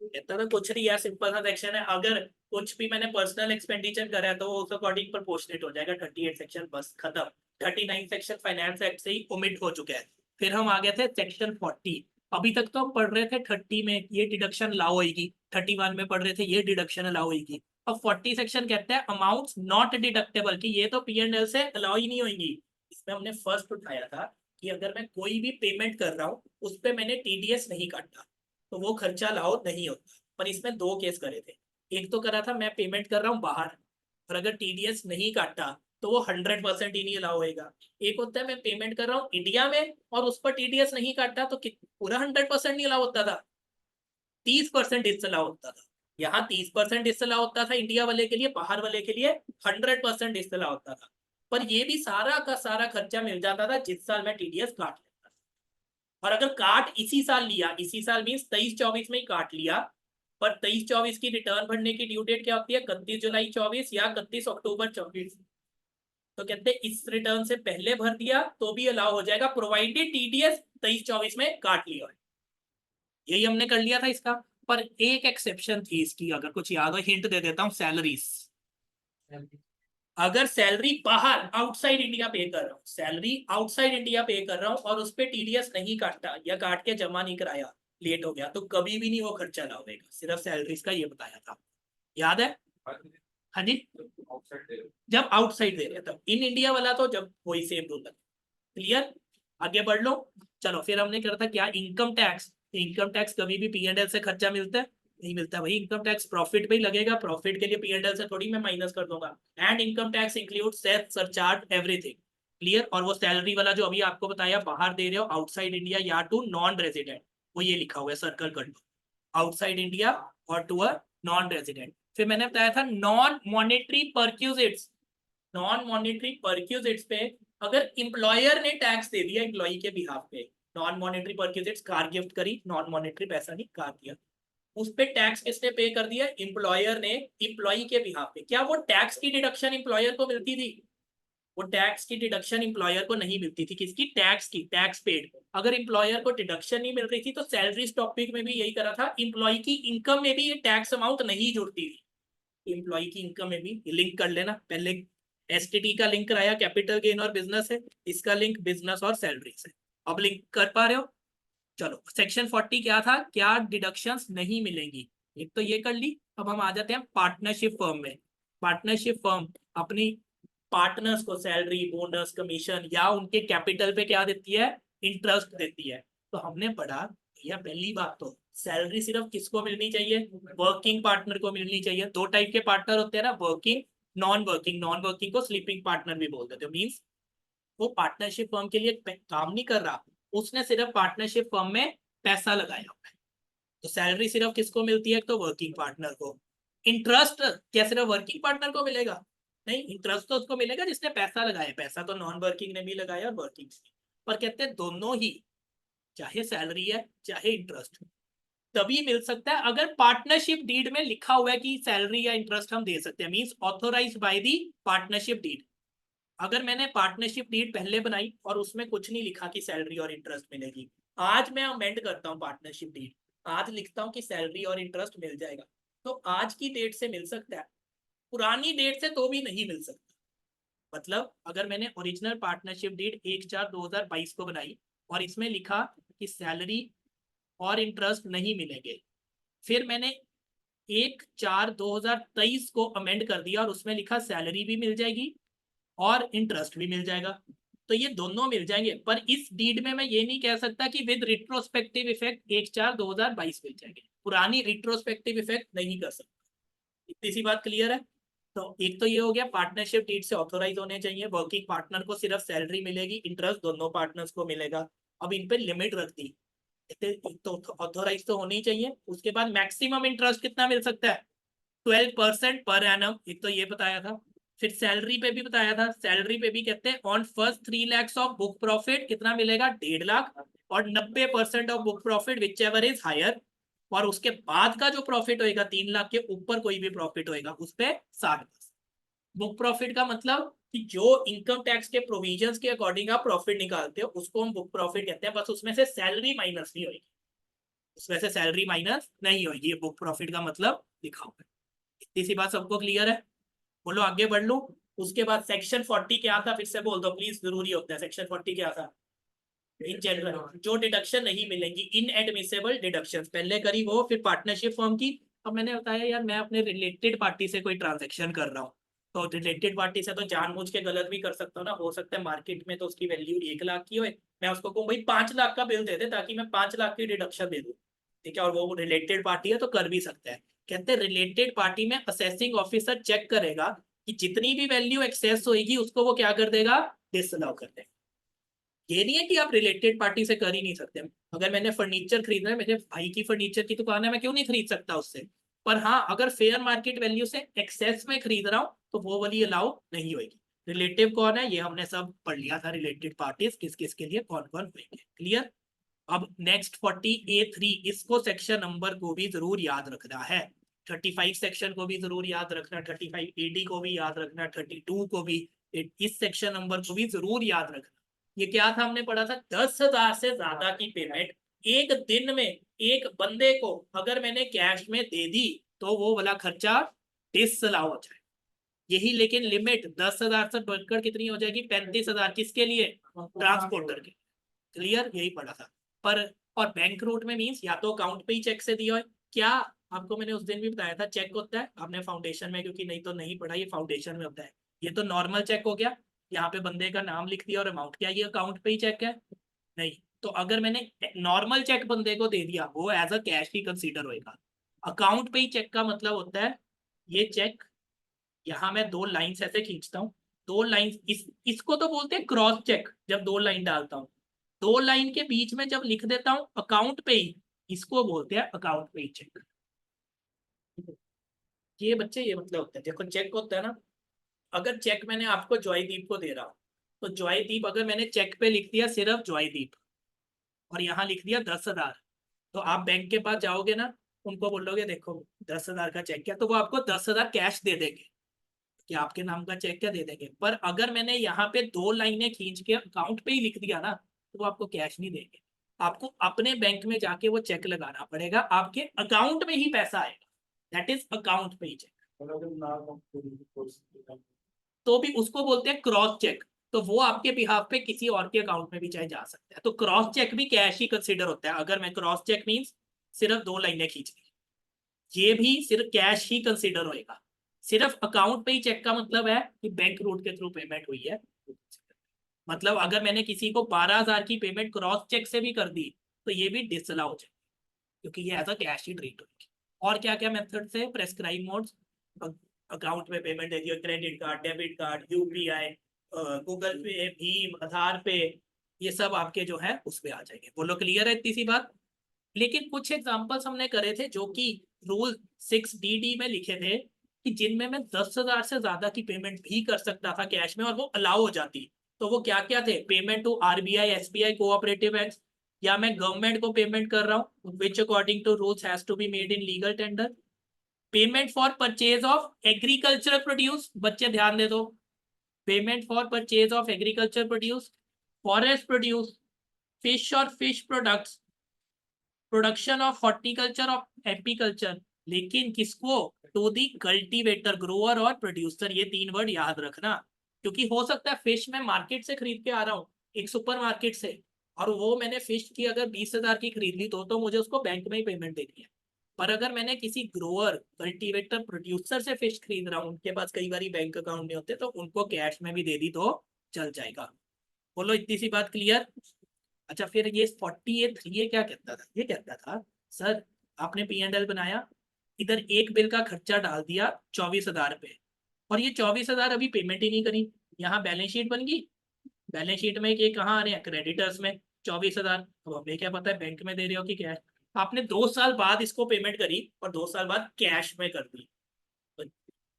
कहता था कुछ नहीं यार, सिंपल सा सेक्शन है, अगर कुछ भी मैंने पर्सनल एक्सपेंडिचर करा है तो वो उस अकॉर्डिंग प्रोपोर्शनेट हो जाएगा। 38 सेक्शन बस खत्म। 39 सेक्शन फाइनेंस एक्ट से ही ओमिट हो चुका है। फिर हम आ गए थे सेक्शन 40। अभी तक तो हम पढ़ रहे थे 30 में ये डिडक्शन अलाउ होगी, 31 में पढ़ रहे थे ये डिडक्शन अलाउ होगी। अब 40 सेक्शन कहता है अमाउंट्स नॉट डिडक्टेबल, कि ये तो P&L से अलाउ ही नहीं होगी। इसमें हमने फर्स्ट उठाया था कि अगर मैं कोई भी पेमेंट कर रहा हूँ उस पर मैंने TDS नहीं काटा तो वो खर्चा अलाउ नहीं होता। पर इसमें दो केस करे थे। एक तो करा था मैं पेमेंट कर रहा हूँ बाहर और अगर TDS नहीं काटा तो वो 100% ही नहीं अलाउ होएगा। एक होता है मैं पेमेंट कर रहा हूँ इंडिया में और उस पर TDS नहीं काटा तो पूरा 100% नहीं अलाउ होता था, 30% डिसअलाउ होता था। यहाँ 30% डिसअलाउ होता था इंडिया वाले के लिए, बाहर वाले के लिए 100% डिसअलाउ होता था। पर ये भी सारा का सारा खर्चा मिल जाता था जिस साल मैं TDS काट लेता था। और अगर काट इसी साल लिया, इसी साल मीन्स 23-24 में ही काट लिया, पर 23-24 की रिटर्न भरने की ड्यू डेट क्या होती है? 31 जुलाई 24 या 31 अक्टूबर 24। तो कहते हैं इस रिटर्न से पहले भर दिया तो भी अलाउ हो जाएगा, प्रोवाइडेड TDS 23-24 में काट लिया। यही हमने कर लिया था इसका। पर एक एक्सेप्शन थी इसकी, अगर कुछ याद हो हिंट दे देता हूँ, सैलरीज। अगर सैलरी बाहर आउटसाइड इंडिया पे कर रहा हूँ, सैलरी आउटसाइड इंडिया पे कर रहा हूँ और उस पर TDS नहीं काटता या काट के जमा नहीं कराया, लेट हो गया, तो कभी भी नहीं वो खर्चा ना होगा। सिर्फ सैलरीज का ये बताया था, याद है? हाँ जी, जब आउटसाइड दे रहे तब। इन इंडिया वाला तो जब वही सेम रूल है। क्लियर? आगे बढ़ लो। चलो फिर हमने करा था क्या? Income tax. इनकम टैक्स कभी भी P&L से खर्चा मिलता है? नहीं मिलता भाई। इनकम टैक्स प्रॉफिट पे ही लगेगा, प्रॉफिट के लिए P&L से थोड़ी मैं माइनस कर दूंगा। And income tax include cess surcharge everything. Clear? और वो सैलरी वाला जो अभी आपको बताया बाहर दे रहे हो आउटसाइड इंडिया या टू नॉन रेजिडेंट, वो ये लिखा हुआ है सर्कल कर लो, आउटसाइड इंडिया और टू अ नॉन रेजिडेंट। फिर मैंने बताया था non monetary perquisites. Non monetary perquisites पे अगर इंप्लॉयर ने टैक्स दे दिया एम्प्लॉय के बिहाफ पे, non monetary perquisites car gift करी, नॉन मॉनेटरी पैसा नहीं कार दिया, उस पे टैक्स किसने पे कर दिया? एम्प्लॉयर ने एम्प्लॉय के बिहाफ पे। क्या वो टैक्स की डिडक्शन एम्प्लॉयर को मिलती थी? वो टैक्स की डिडक्शन एम्प्लॉयर को नहीं मिलती थी। किसकी? टैक्स की, टैक्स पेड। अगर एम्प्लॉयर को डिडक्शन नहीं मिल रही थी तो सैलरी टॉपिक में भी यही करा था, एम्प्लॉय की इनकम में भी ये टैक्स अमाउंट नहीं जुड़ती थी। एम्प्लॉय की इनकम में भी लिंक कर लेना, पहले STT का लिंक कराया कैपिटल गेन और बिजनेस है, इसका लिंक बिजनेस और सैलरी से। अब लिंक कर पा रहे हो? चलो सेक्शन 40 क्या था? क्या डिडक्शंस नहीं मिलेंगी, एक तो ये कर ली। अब हम आ जाते हैं पार्टनरशिप फर्म में। पार्टनरशिप फर्म अपनी पार्टनर्स को सैलरी, बोनस, कमीशन या उनके कैपिटल पे क्या देती है? इंटरेस्ट देती है। तो हमने पढ़ा भैया पहली बात तो सैलरी सिर्फ किसको मिलनी चाहिए? वर्किंग पार्टनर को मिलनी चाहिए। दो टाइप के पार्टनर होते हैं ना, working, non working. Non working को स्लीपिंग पार्टनर भी बोल देते हैं। मीन्स वो पार्टनरशिप फर्म के लिए काम नहीं कर रहा, उसने सिर्फ पार्टनरशिप फर्म में पैसा लगाया हुआ है। तो सैलरी सिर्फ किसको मिलती है? तो वर्किंग पार्टनर को। इंटरेस्ट क्या सिर्फ वर्किंग पार्टनर को मिलेगा? नहीं, इंटरेस्ट तो उसको मिलेगा जिसने पैसा लगाया। पैसा तो नॉन वर्किंग ने भी लगाया और वर्किंग ने। पर कहते हैं दोनों ही, चाहे सैलरी है चाहे इंटरेस्ट, तभी मिल सकता है अगर पार्टनरशिप डीड में लिखा हुआ है कि सैलरी या इंटरेस्ट हम दे सकते हैं। Means authorized by the partnership deed. अगर मैंने पार्टनरशिप डीड पहले बनाई और उसमें कुछ नहीं लिखा कि सैलरी और इंटरेस्ट मिलेगी, आज मैं अमेंड करता हूँ पार्टनरशिप डीड, आज लिखता हूँ कि सैलरी और इंटरेस्ट मिल जाएगा, तो आज की डेट से मिल सकता है, पुरानी डेट से तो भी नहीं मिल सकता। मतलब अगर मैंने ओरिजिनल पार्टनरशिप डीड 1/4/2022 को बनाई और इसमें लिखा कि सैलरी और इंटरेस्ट नहीं मिलेंगे, फिर मैंने 1/4/2023 को अमेंड कर दिया और उसमें लिखा सैलरी भी मिल जाएगी और इंटरेस्ट भी मिल जाएगा, तो ये दोनों मिल जाएंगे। पर इस डीड में मैं ये नहीं कह सकता कि विद रिट्रोस्पेक्टिव इफेक्ट 1/4/2022 मिल जाएंगे, पुरानी रिट्रोस्पेक्टिव इफेक्ट नहीं कर सकता। इतनी सी बात क्लियर है? तो एक तो ये हो गया पार्टनरशिप डीड से ऑथोराइज होने चाहिए, वर्किंग पार्टनर को सिर्फ सैलरी मिलेगी, इंटरेस्ट दोनों पार्टनर्स को मिलेगा। अब इन पे लिमिट रख दी, तो ऑथोराइज तो होनी चाहिए। उसके बाद मैक्सिमम इंटरेस्ट कितना मिल सकता है? 12% पर एनम, एक तो ये बताया था। फिर सैलरी पे भी बताया था, सैलरी पे भी कहते हैं on first 3 lakhs of book profit कितना मिलेगा? 1.5 लाख। और 90% of book profit whichever is higher, और उसके बाद का जो प्रॉफिट होएगा 3 लाख के ऊपर कोई भी प्रॉफिट होएगा उस पर 60%। बुक प्रॉफिट का मतलब कि जो इनकम टैक्स के प्रोविजंस के अकॉर्डिंग आप प्रॉफिट निकालते हो उसको हम बुक प्रॉफिट कहते हैं, बस उसमें से सैलरी माइनस नहीं होगी, उसमें से सैलरी माइनस नहीं होगी, ये बुक प्रॉफिट का मतलब लिखा हुआ है। इतनी सी बात सबको क्लियर है? बोलो आगे बढ़ लो। उसके बाद सेक्शन 40 क्या था, फिर से बोल दो प्लीज, जरूरी होता है। सेक्शन 40 क्या था? इन जनरल जो डिडक्शन नहीं मिलेंगी, इनएडमिसेबल डिडक्शन, पहले करी वो, फिर पार्टनरशिप फॉर्म की। अब मैंने बताया यार मैं अपने रिलेटेड पार्टी से कोई ट्रांजेक्शन कर रहा हूँ, तो रिलेटेड पार्टी से तो जानबूझ के गलत भी कर सकता हूँ ना, हो सकता है मार्केट में तो उसकी वैल्यू 1 लाख की हो, मैं उसको कहूँ भाई 5 लाख का बिल दे दे ताकि मैं 5 लाख की डिडक्शन दे दूँ, ठीक है, और वो रिलेटेड पार्टी है तो कर भी सकता है। कहते हैं रिलेटेड पार्टी में असेसिंग ऑफिसर चेक करेगा कि जितनी भी वैल्यू एक्सेस होगी उसको वो क्या कर देगा, डिसअलाउ कर देगा। ये नहीं है कि आप रिलेटेड पार्टी से कर ही नहीं सकते। अगर मैंने फर्नीचर खरीदना है, मेरे भाई की फर्नीचर की दुकान है, मैं क्यों नहीं खरीद सकता उससे? पर हाँ अगर फेयर मार्केट वैल्यू से एक्सेस में खरीद रहा हूँ तो वो वाली अलाउ नहीं होगी। रिलेटिव कौन है ये हमने सब पढ़ लिया था, रिलेटेड पार्टीज किस किस के लिए कौन कौन होंगे, क्लियर। अब नेक्स्ट 40A3, इसको सेक्शन नंबर को भी जरूर याद रखना है। 35 सेक्शन को भी जरूर याद रखना, 35AD को भी याद रखना, 32 को भी, इस सेक्शन नंबर को भी जरूर याद रखना। ये क्या था हमने पढ़ा था, 10,000 से ज्यादा की पेमेंट एक दिन में एक बंदे को अगर मैंने कैश में दे दी तो वो वाला खर्चा डिसअलाउ हो जाए। यही लेकिन लिमिट 10,000 से बढ़कर कितनी हो जाएगी, 35,000, किसके लिए, ट्रांसपोर्टर के, क्लियर, यही पढ़ा था। पर और बैंक रूट में मींस या तो अकाउंट पे ही चेक से दिया है क्या, आपको मैंने उस दिन भी बताया था चेक होता है, आपने फाउंडेशन में क्योंकि नहीं तो नहीं पढ़ा, ये फाउंडेशन में होता है। ये तो नॉर्मल चेक हो गया, यहाँ पे बंदे का नाम लिख दिया और अमाउंट, क्या ये अकाउंट पे ही चेक है? नहीं। तो अगर मैंने नॉर्मल चेक बंदे को दे दिया वो एज अ कैश ही कंसीडर होएगा। अकाउंट पे ही चेक का मतलब होता है ये चेक, यहाँ मैं 2 लाइन्स ऐसे खींचता हूँ, 2 लाइन इसको तो बोलते हैं क्रॉस चेक, जब 2 लाइन डालता हूँ 2 लाइन के बीच में जब लिख देता हूँ अकाउंट पे ही, इसको बोलते हैं अकाउंट पे ही चेक। ये बच्चे ये मतलब होता है, देखो चेक होता है ना, अगर चेक मैंने आपको जॉयदीप को दे रहा हूँ तो जॉयदीप अगर मैंने चेक पे लिख दिया सिर्फ जॉयदीप और यहाँ लिख दिया 10,000, तो आप बैंक के पास जाओगे ना, उनको बोलोगे देखो 10,000 का चेक, क्या तो वो आपको 10,000 कैश दे देंगे कि आपके नाम का चेक क्या दे देंगे। पर अगर मैंने यहाँ पे 2 लाइनें खींच के अकाउंट पे ही लिख दिया ना तो वो आपको कैश नहीं देंगे, आपको अपने बैंक में जाके वो चेक लगाना पड़ेगा, आपके अकाउंट में ही पैसा आएगा, दैट इज अकाउंट पे ही चेक। तो भी उसको बोलते हैं क्रॉस चेक, तो वो आपके बिहाफ पे किसी और के अकाउंट में भी चाहे जा सकता है, तो क्रॉस चेक भी कैश ही कंसिडर होता है। अगर मैं क्रॉस चेक मीन्स सिर्फ 2 लाइनें खींच दी, ये भी सिर्फ कैश ही कंसिडर होएगा। सिर्फ अकाउंट पे ही चेक का मतलब है कि बैंक रूट के थ्रू पेमेंट हुई है। मतलब अगर मैंने किसी को 12,000 की पेमेंट क्रॉस चेक से भी कर दी तो ये भी डिसअलाउ हो जाए क्योंकि ये एज अ कैश ही ट्रीट होगी। और क्या क्या मेथड से प्रेस्क्राइब मोड्स, अकाउंट में पेमेंट दे दियो, credit card, debit card, UPI, Google Pay, भीम, आधार पे, ये सब आपके जो है उस पे आ जाएंगे। बोलो क्लियर है इतनी सी बात। लेकिन कुछ एग्जांपल्स हमने करे थे जो कि रूल 6DD में लिखे थे कि जिनमें मैं 10,000 से ज्यादा की पेमेंट भी कर सकता था कैश में और वो अलाउ हो जाती। तो वो क्या क्या थे, payment to RBI, SBI, cooperative bank, या मैं गवर्नमेंट को पेमेंट कर रहा हूँ which according to rules has to be made in legal tender, payment for purchase of agriculture produce, बच्चे ध्यान दे दो, payment for purchase of agriculture produce, forest produce, fish और fish products, production of horticulture of apiculture, लेकिन किसको, to the cultivator, grower और producer, ये 3 word याद रखना। क्योंकि हो सकता है फिश मैं मार्केट से खरीद के आ रहा हूँ एक सुपर मार्केट से, और वो मैंने फिश की अगर 20,000 की खरीद ली तो मुझे उसको बैंक में ही पेमेंट देनी है। पर अगर मैंने किसी ग्रोअर, कल्टीवेटर, प्रोड्यूसर से फिश खरीद रहा हूँ, उनके पास कई बार बैंक अकाउंट नहीं होते, तो उनको कैश में भी दे दी तो चल जाएगा। बोलो इतनी सी बात क्लियर। अच्छा फिर ये 48 ये क्या कहता था, ये कहता था सर आपने P&L बनाया, इधर एक बिल का खर्चा डाल दिया 24,000 पे, और ये 24,000 अभी पेमेंट ही नहीं करी, यहाँ बैलेंस शीट बन गई, बैलेंस शीट में ये कहाँ आ रहे हैं, क्रेडिटर्स में 24,000। अब हमें क्या पता है बैंक में दे रहे हो कि कैश, आपने 2 साल बाद इसको पेमेंट करी और 2 साल बाद कैश में कर दी, तो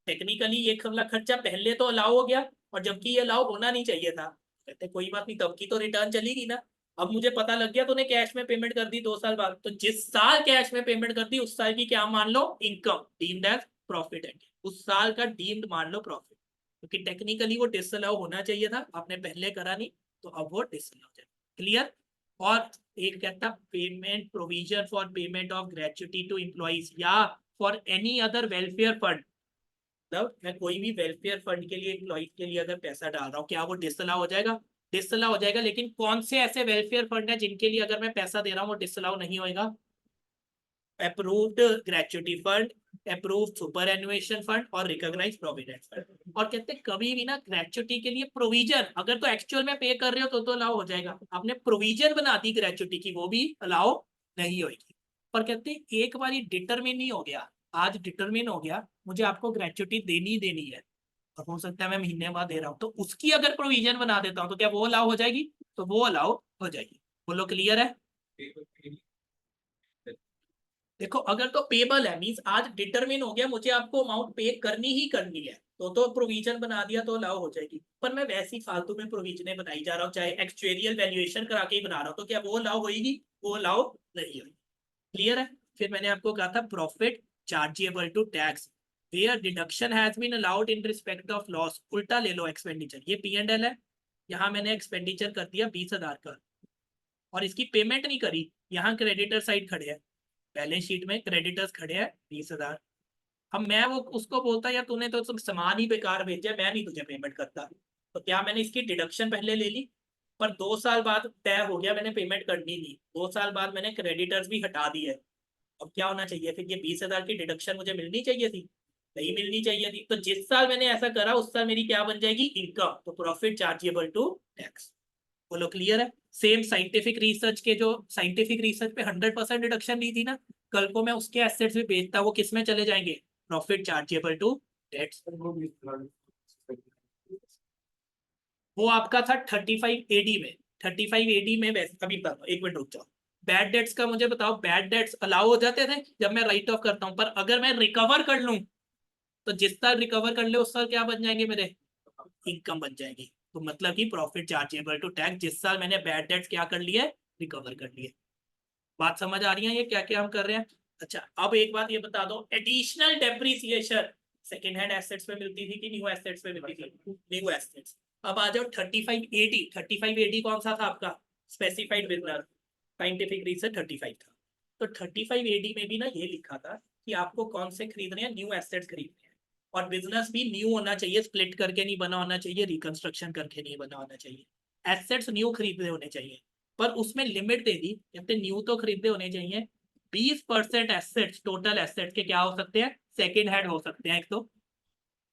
टेक्निकली ये खर्चा पहले तो अलाउ हो गया और जबकि ये अलाउ होना नहीं चाहिए था, कहते कोई बात नहीं तब की तो रिटर्न चलेगी ना, अब मुझे पता लग गया तूने कैश में पेमेंट कर दी 2 साल बाद, तो जिस साल कैश में पेमेंट कर दी उस साल की क्या मान लो, इनकम, डीम्ड एज प्रॉफिट है, उस साल का डीम्ड मान लो प्रॉफिट, क्योंकि टेक्निकली वो डिसअलाउ होना चाहिए था, आपने पहले करा नहीं, तो अब वो डिसअलाउ जाए। क्लियर। और एक कहता payment provision for payment of gratuity to employees या for any other welfare fund, मतलब मैं कोई भी वेलफेयर फंड के लिए एम्प्लॉइज के लिए अगर पैसा डाल रहा हूँ, क्या वो डिसअलाउ हो जाएगा? डिसअलाउ हो जाएगा। लेकिन कौन से ऐसे वेलफेयर फंड है जिनके लिए अगर मैं पैसा दे रहा हूँ वो डिसअलाउ नहीं होएगा? Approved gratuity fund, approved superannuation fund और रिकॉग्नाइज्ड प्रोविडेंट फंड। और कहते हैं कभी भी ना ग्रेचुटी के लिए प्रोविजन, अगर तो एक्चुअल में पे कर रहे हो तो अलाउ हो जाएगा, आपने प्रोविजन बना दी ग्रेचुटी की, वो भी अलाउ नहीं होगी। पर कहते हैं एक बार डिटरमिन ही हो गया, आज डिटरमिन हो गया मुझे आपको ग्रेचुटी देनी है, और हो सकता है मैं महीने बाद दे रहा हूँ, तो उसकी अगर प्रोविजन बना देता हूँ तो क्या वो अलाउ हो जाएगी? तो वो अलाउ हो जाएगी। बोलो क्लियर है? देखो अगर तो पेबल है मींस आज डिटरमिन हो गया मुझे आपको अमाउंट पे करनी ही करनी है, तो प्रोविजन बना दिया तो अलाउ हो जाएगी। पर मैं वैसी फालतू में प्रोविजन बनाई जा रहा हूँ, चाहे एक्चुअरियल वैल्यूएशन करा के ही बना रहा हूँ, तो क्या वो अलाउ होगी? वो अलाउ नहीं होगी। क्लियर है? फिर मैंने आपको कहा था profit chargeable to tax where deduction has been allowed in respect of loss, उल्टा ले लो एक्सपेंडिचर, ये P&L है, यहाँ मैंने एक्सपेंडिचर कर दिया 20,000 का और इसकी पेमेंट नहीं करी, यहाँ क्रेडिटर साइड खड़े हैं, बैलेंस शीट में क्रेडिटर्स खड़े हैं 20,000। अब मैं वो उसको बोलता यार तूने तो तुम सामान ही बेकार भेजा, मैं नहीं तुझे पेमेंट करता, तो क्या मैंने इसकी डिडक्शन पहले ले ली? पर 2 साल बाद तय हो गया मैंने पेमेंट करनी नहीं, 2 साल बाद मैंने क्रेडिटर्स भी हटा दिए, अब क्या होना चाहिए फिर? ये 20,000 की डिडक्शन मुझे मिलनी चाहिए थी, नहीं मिलनी चाहिए थी। तो जिस साल मैंने ऐसा करा उस साल मेरी क्या बन जाएगी? इनकम, तो प्रॉफिट चार्जेबल टू टैक्स। बोलो क्लियर है? सेम साइंटिफिक रिसर्च के जो साइंटिफिक रिसर्च पे 100% डिडक्शन ली थी ना, कल को मैं उसके एसेट्स भी बेचता, वो किस में चले जाएंगे? Profit chargeable to debts. वो आपका था 35 AD में, 35 AD में वैसे अभी बताओ, एक मिनट रुक जाओ। बैड डेट्स का मुझे बताओ, बैड डेट्स अलाउ हो जाते थे जब मैं राइट ऑफ करता हूँ, पर अगर मैं रिकवर कर लूं तो जिस साल रिकवर कर ले उस साल क्या बन जाएंगे मेरे? इनकम बन जाएगी। तो मतलब कि प्रॉफिट चार्जेबल टू टैक्स जिस साल मैंने बैड डेट्स क्या कर लिए? रिकवर कर लिए। बात समझ आ रही है ये क्या क्या हम कर रहे हैं? अच्छा अब एक बात ये बता दो, additional depreciation second hand assets पे मिलती थी कि न्यू एसेट्स पे मिलती थी? New assets. अब आ जाओ 35 AD, 35 AD कौन सा था आपका? स्पेसिफाइड बिजनेस साइंटिफिक रीजन 35 था। तो 35 AD में भी ना ये लिखा था कि आपको कौन से खरीदने हैं? न्यू एसेट्स खरीदने हैं, और बिजनेस भी न्यू होना चाहिए, स्प्लिट करके नहीं बना होना चाहिए, रिकंस्ट्रक्शन करके नहीं बना होना चाहिए, एसेट्स न्यू खरीदने होने चाहिए। पर उसमें लिमिट दे दी, कहते न्यू तो खरीदे होने चाहिए, 20% एसेट्स टोटल एसेट्स के क्या हो सकते हैं? सेकेंड हैंड हो सकते हैं एक तो।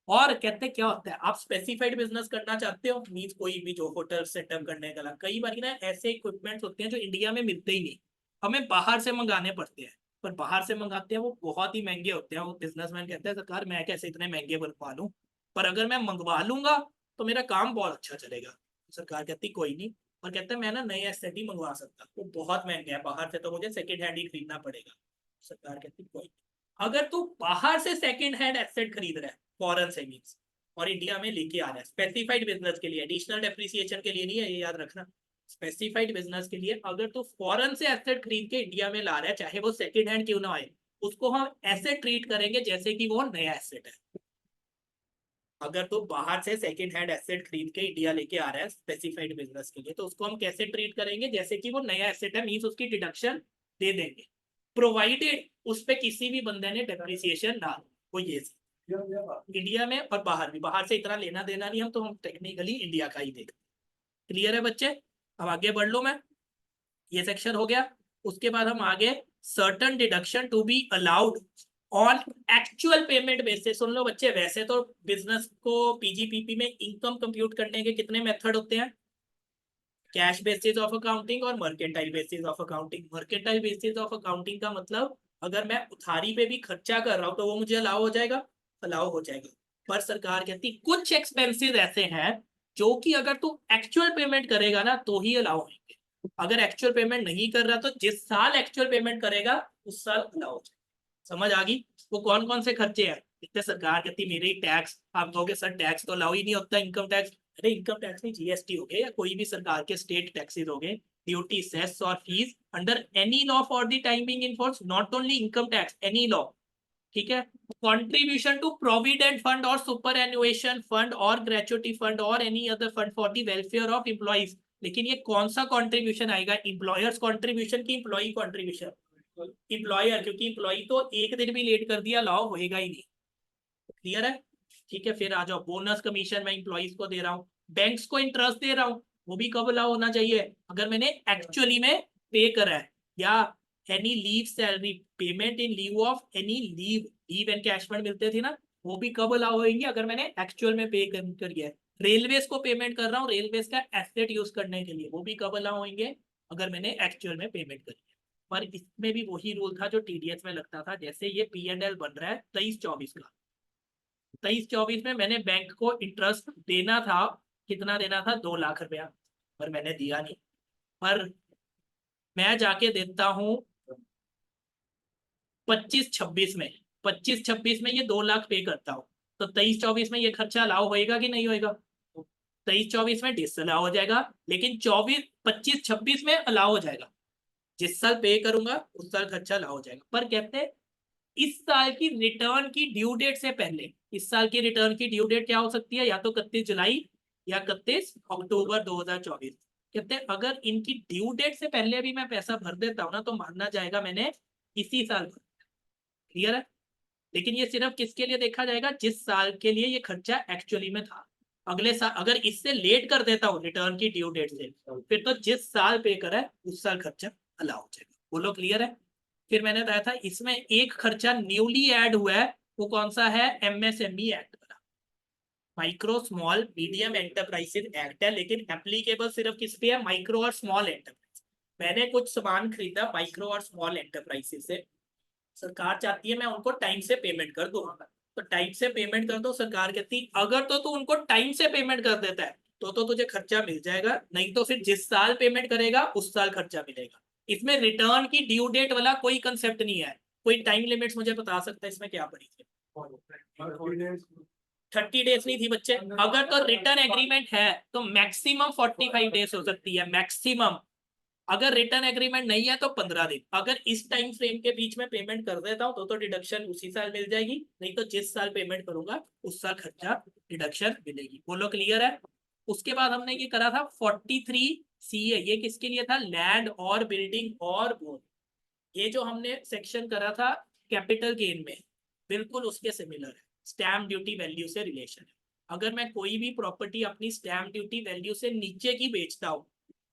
और कहते क्या होता है, आप स्पेसिफाइड बिजनेस करना चाहते हो मींस कोई भी जो होटल सेटअप करने का, कई बार ना ऐसे इक्विपमेंट्स होते हैं जो इंडिया में मिलते ही नहीं, हमें बाहर से मंगाने पड़ते हैं, पर बाहर से मंगाते हैं वो बहुत ही महंगे होते हैं, वो बिजनेसमैन कहते हैं सरकार मैं कैसे इतने महंगे बनवा लूं, पर अगर मैं मंगवा लूंगा तो मेरा काम बहुत अच्छा चलेगा। सरकार कहती कोई नहीं, और कहते हैं मैं ना नए एसेट ही मंगवा सकता, वो बहुत महंगे हैं बाहर से, तो मुझे सेकेंड हैंड ही खरीदना पड़ेगा। सरकार कहती कोई नहीं। अगर तू बाहर से सेकेंड हैंड एसेट खरीद रहा है फॉरेन से मीन्स, और इंडिया में लेके आ रहा है स्पेसिफाइड बिजनेस के लिए, एडिशनल डेप्रिसिएशन के लिए नहीं है, ये याद रखना, स्पेसिफाइड बिजनेस के लिए अगर तो फॉरेन से एसेट खरीद के इंडिया में ला रहा है चाहे वो सेकंड हैंड क्यों ना आए, उसको हम ऐसे ट्रीट करेंगे जैसे कि वो नया एसेट है। अगर तो बाहर से सेकंड हैंड एसेट खरीद के इंडिया लेके आ रहा है स्पेसिफाइड बिजनेस के लिए, तो उसको हम कैसे ट्रीट करेंगे? जैसे कि वो नया एसेट है, मींस उसकी डिडक्शन दे देंगे, प्रोवाइडेड उस पर किसी भी बंदे ने डेप्रिसिएशन ना हो। वो ये इंडिया में और बाहर भी, बाहर से इतना लेना देना नहीं, हम तो हम टेक्निकली इंडिया का ही देखते। क्लियर है बच्चे? अब आगे बढ़ लो, मैं ये सेक्शन हो गया। उसके बाद हम आगे certain deduction to be allowed on actual payment basis. सुन लो बच्चे, वैसे तो बिजनेस को पीजीपीपी में इनकम कंप्यूट करने के कितने मेथड होते हैं? कैश बेसिस ऑफ अकाउंटिंग और mercantile basis of accounting. Mercantile basis of accounting का मतलब अगर मैं उधारी पे भी खर्चा कर रहा हूं तो वो मुझे अलाउ हो जाएगा, अलाउ हो जाएगा। पर सरकार कहती कुछ एक्सपेंसेस ऐसे हैं जो कि अगर तू एक्चुअल पेमेंट करेगा ना तो ही अलाउ होंगे, अगर एक्चुअल पेमेंट नहीं कर रहा तो जिस साल एक्चुअल पेमेंट करेगा उस साल अलाउ हो जाएगा। समझ आ गई? वो कौन कौन से खर्चे हैं? इतने सरकार कहती मेरे ही टैक्स, आप कहोगे सर टैक्स तो अलाउ ही नहीं होता, इनकम टैक्स, अरे इनकम टैक्स में जीएसटी हो गए या कोई भी सरकार के स्टेट टैक्सेस हो गए, ड्यूटी, सेस और fees under any law for the timing in force, not only income tax, any law, ठीक है। कंट्रीब्यूशन टू प्रोविडेंट फंड और सुपर एनुएशन फंड और ग्रेचुटी फंड और any other fund for the welfare of employees. लेकिन ये कौन सा contribution आएगा, एम्प्लॉयर्स कंट्रीब्यूशन की एम्प्लॉई कंट्रीब्यूशन? एम्प्लॉयर, क्योंकि एम्प्लॉई तो एक दिन भी लेट कर दिया लॉ होएगा ही नहीं। क्लियर है? ठीक है, फिर आ जाओ, बोनस कमीशन मैं एम्प्लॉइज को दे रहा हूँ, बैंक्स को इंटरेस्ट दे रहा हूँ, वो भी कब अलाउ होना चाहिए? अगर मैंने एक्चुअली में पे करा है, या any leave salary payment in lieu of any leave encashment मिलते थे ना, वो भी कब अलाउ होंगे? अगर मैंने एक्चुअल में पे कर गया है। रेलवेज को पेमेंट कर रहा हूँ रेलवेज का एसेट यूज करने के लिए, वो भी कब अलाउ होंगे? अगर मैंने एक्चुअल में पेमेंट करी है। पर इसमें भी वही रूल था जो टीडीएस में लगता था। जैसे ये P&L बन रहा है 23-24 का, 23-24 में मैंने बैंक को इंटरेस्ट देना था, कितना देना था? 2 लाख रुपया, पर मैंने दिया नहीं। पर मैं जाके देता हूँ 25-26 में, 25-26 में ये 2 लाख पे करता हूँ, तो 23-24 में ये खर्चा अलाउ होएगा कि नहीं होएगा? 23-24 में डिसअलाउ हो जाएगा, लेकिन 25-26 में अलाउ हो जाएगा। जिस साल पे करूंगा उस साल खर्चा अलाउ हो जाएगा। पर कहते हैं इस साल की रिटर्न की ड्यू डेट से पहले, इस साल की रिटर्न की ड्यू डेट क्या हो सकती है? या तो 31 जुलाई या 31 अक्टूबर 2024। कहते हैं अगर इनकी ड्यू डेट से पहले भी मैं पैसा भर देता हूँ ना, तो मानना जाएगा मैंने इसी साल भर। क्लियर है? लेकिन ये सिर्फ किसके लिए देखा जाएगा? जिस साल के लिए ये खर्चा एक्चुअली में था। अगले साल अगर इससे लेट कर देता हूँ रिटर्न की ड्यू डेट से, फिर तो जिस साल पे करा है उस साल खर्चा अलाउ हो जाएगा। बोलो क्लियर है? फिर मैंने बताया था इसमें एक खर्चा न्यूली ऐड हुआ है, वो कौन सा है? MSME एक्ट वाला, micro small medium enterprises act है, लेकिन एप्लीकेबल सिर्फ किस पे है? माइक्रो और स्मॉल एंटरप्राइज। मैंने कुछ सामान खरीदा माइक्रो और स्मॉल एंटरप्राइजेज से, सरकार चाहती है मैं उनको टाइम से पेमेंट कर दूं, तो टाइम से पेमेंट कर दो। सरकार कहती अगर तो तू उनको टाइम से पेमेंट कर देता है तो तुझे खर्चा मिल जाएगा, नहीं तो फिर जिस साल पेमेंट करेगा उस साल खर्चा मिलेगा। इसमें रिटर्न की ड्यू डेट वाला कोई कंसेप्ट नहीं है। कोई टाइम लिमिट्स मुझे बता सकता है इसमें क्या पड़ी थी? 30 डेज नहीं थी बच्चे। अगर तो रिटर्न एग्रीमेंट है तो मैक्सिमम 45 डेज हो सकती है, मैक्सिमम। अगर रिटर्न एग्रीमेंट नहीं है तो 15 दिन। अगर इस टाइम फ्रेम के बीच में पेमेंट कर देता हूं तो डिडक्शन उसी साल मिल जाएगी, नहीं तो जिस साल पेमेंट करूंगा उस साल खर्चा डिडक्शन मिलेगी। बोलो क्लियर है? उसके बाद हमने ये करा था 43CA, ये किसके लिए था? लैंड और बिल्डिंग और बोन। ये जो हमने सेक्शन करा था कैपिटल गेन में, बिल्कुल उसके सिमिलर है, स्टैम्प ड्यूटी वैल्यू से रिलेशन है। अगर मैं कोई भी प्रॉपर्टी अपनी स्टैम्प ड्यूटी वैल्यू से नीचे की बेचता हूँ,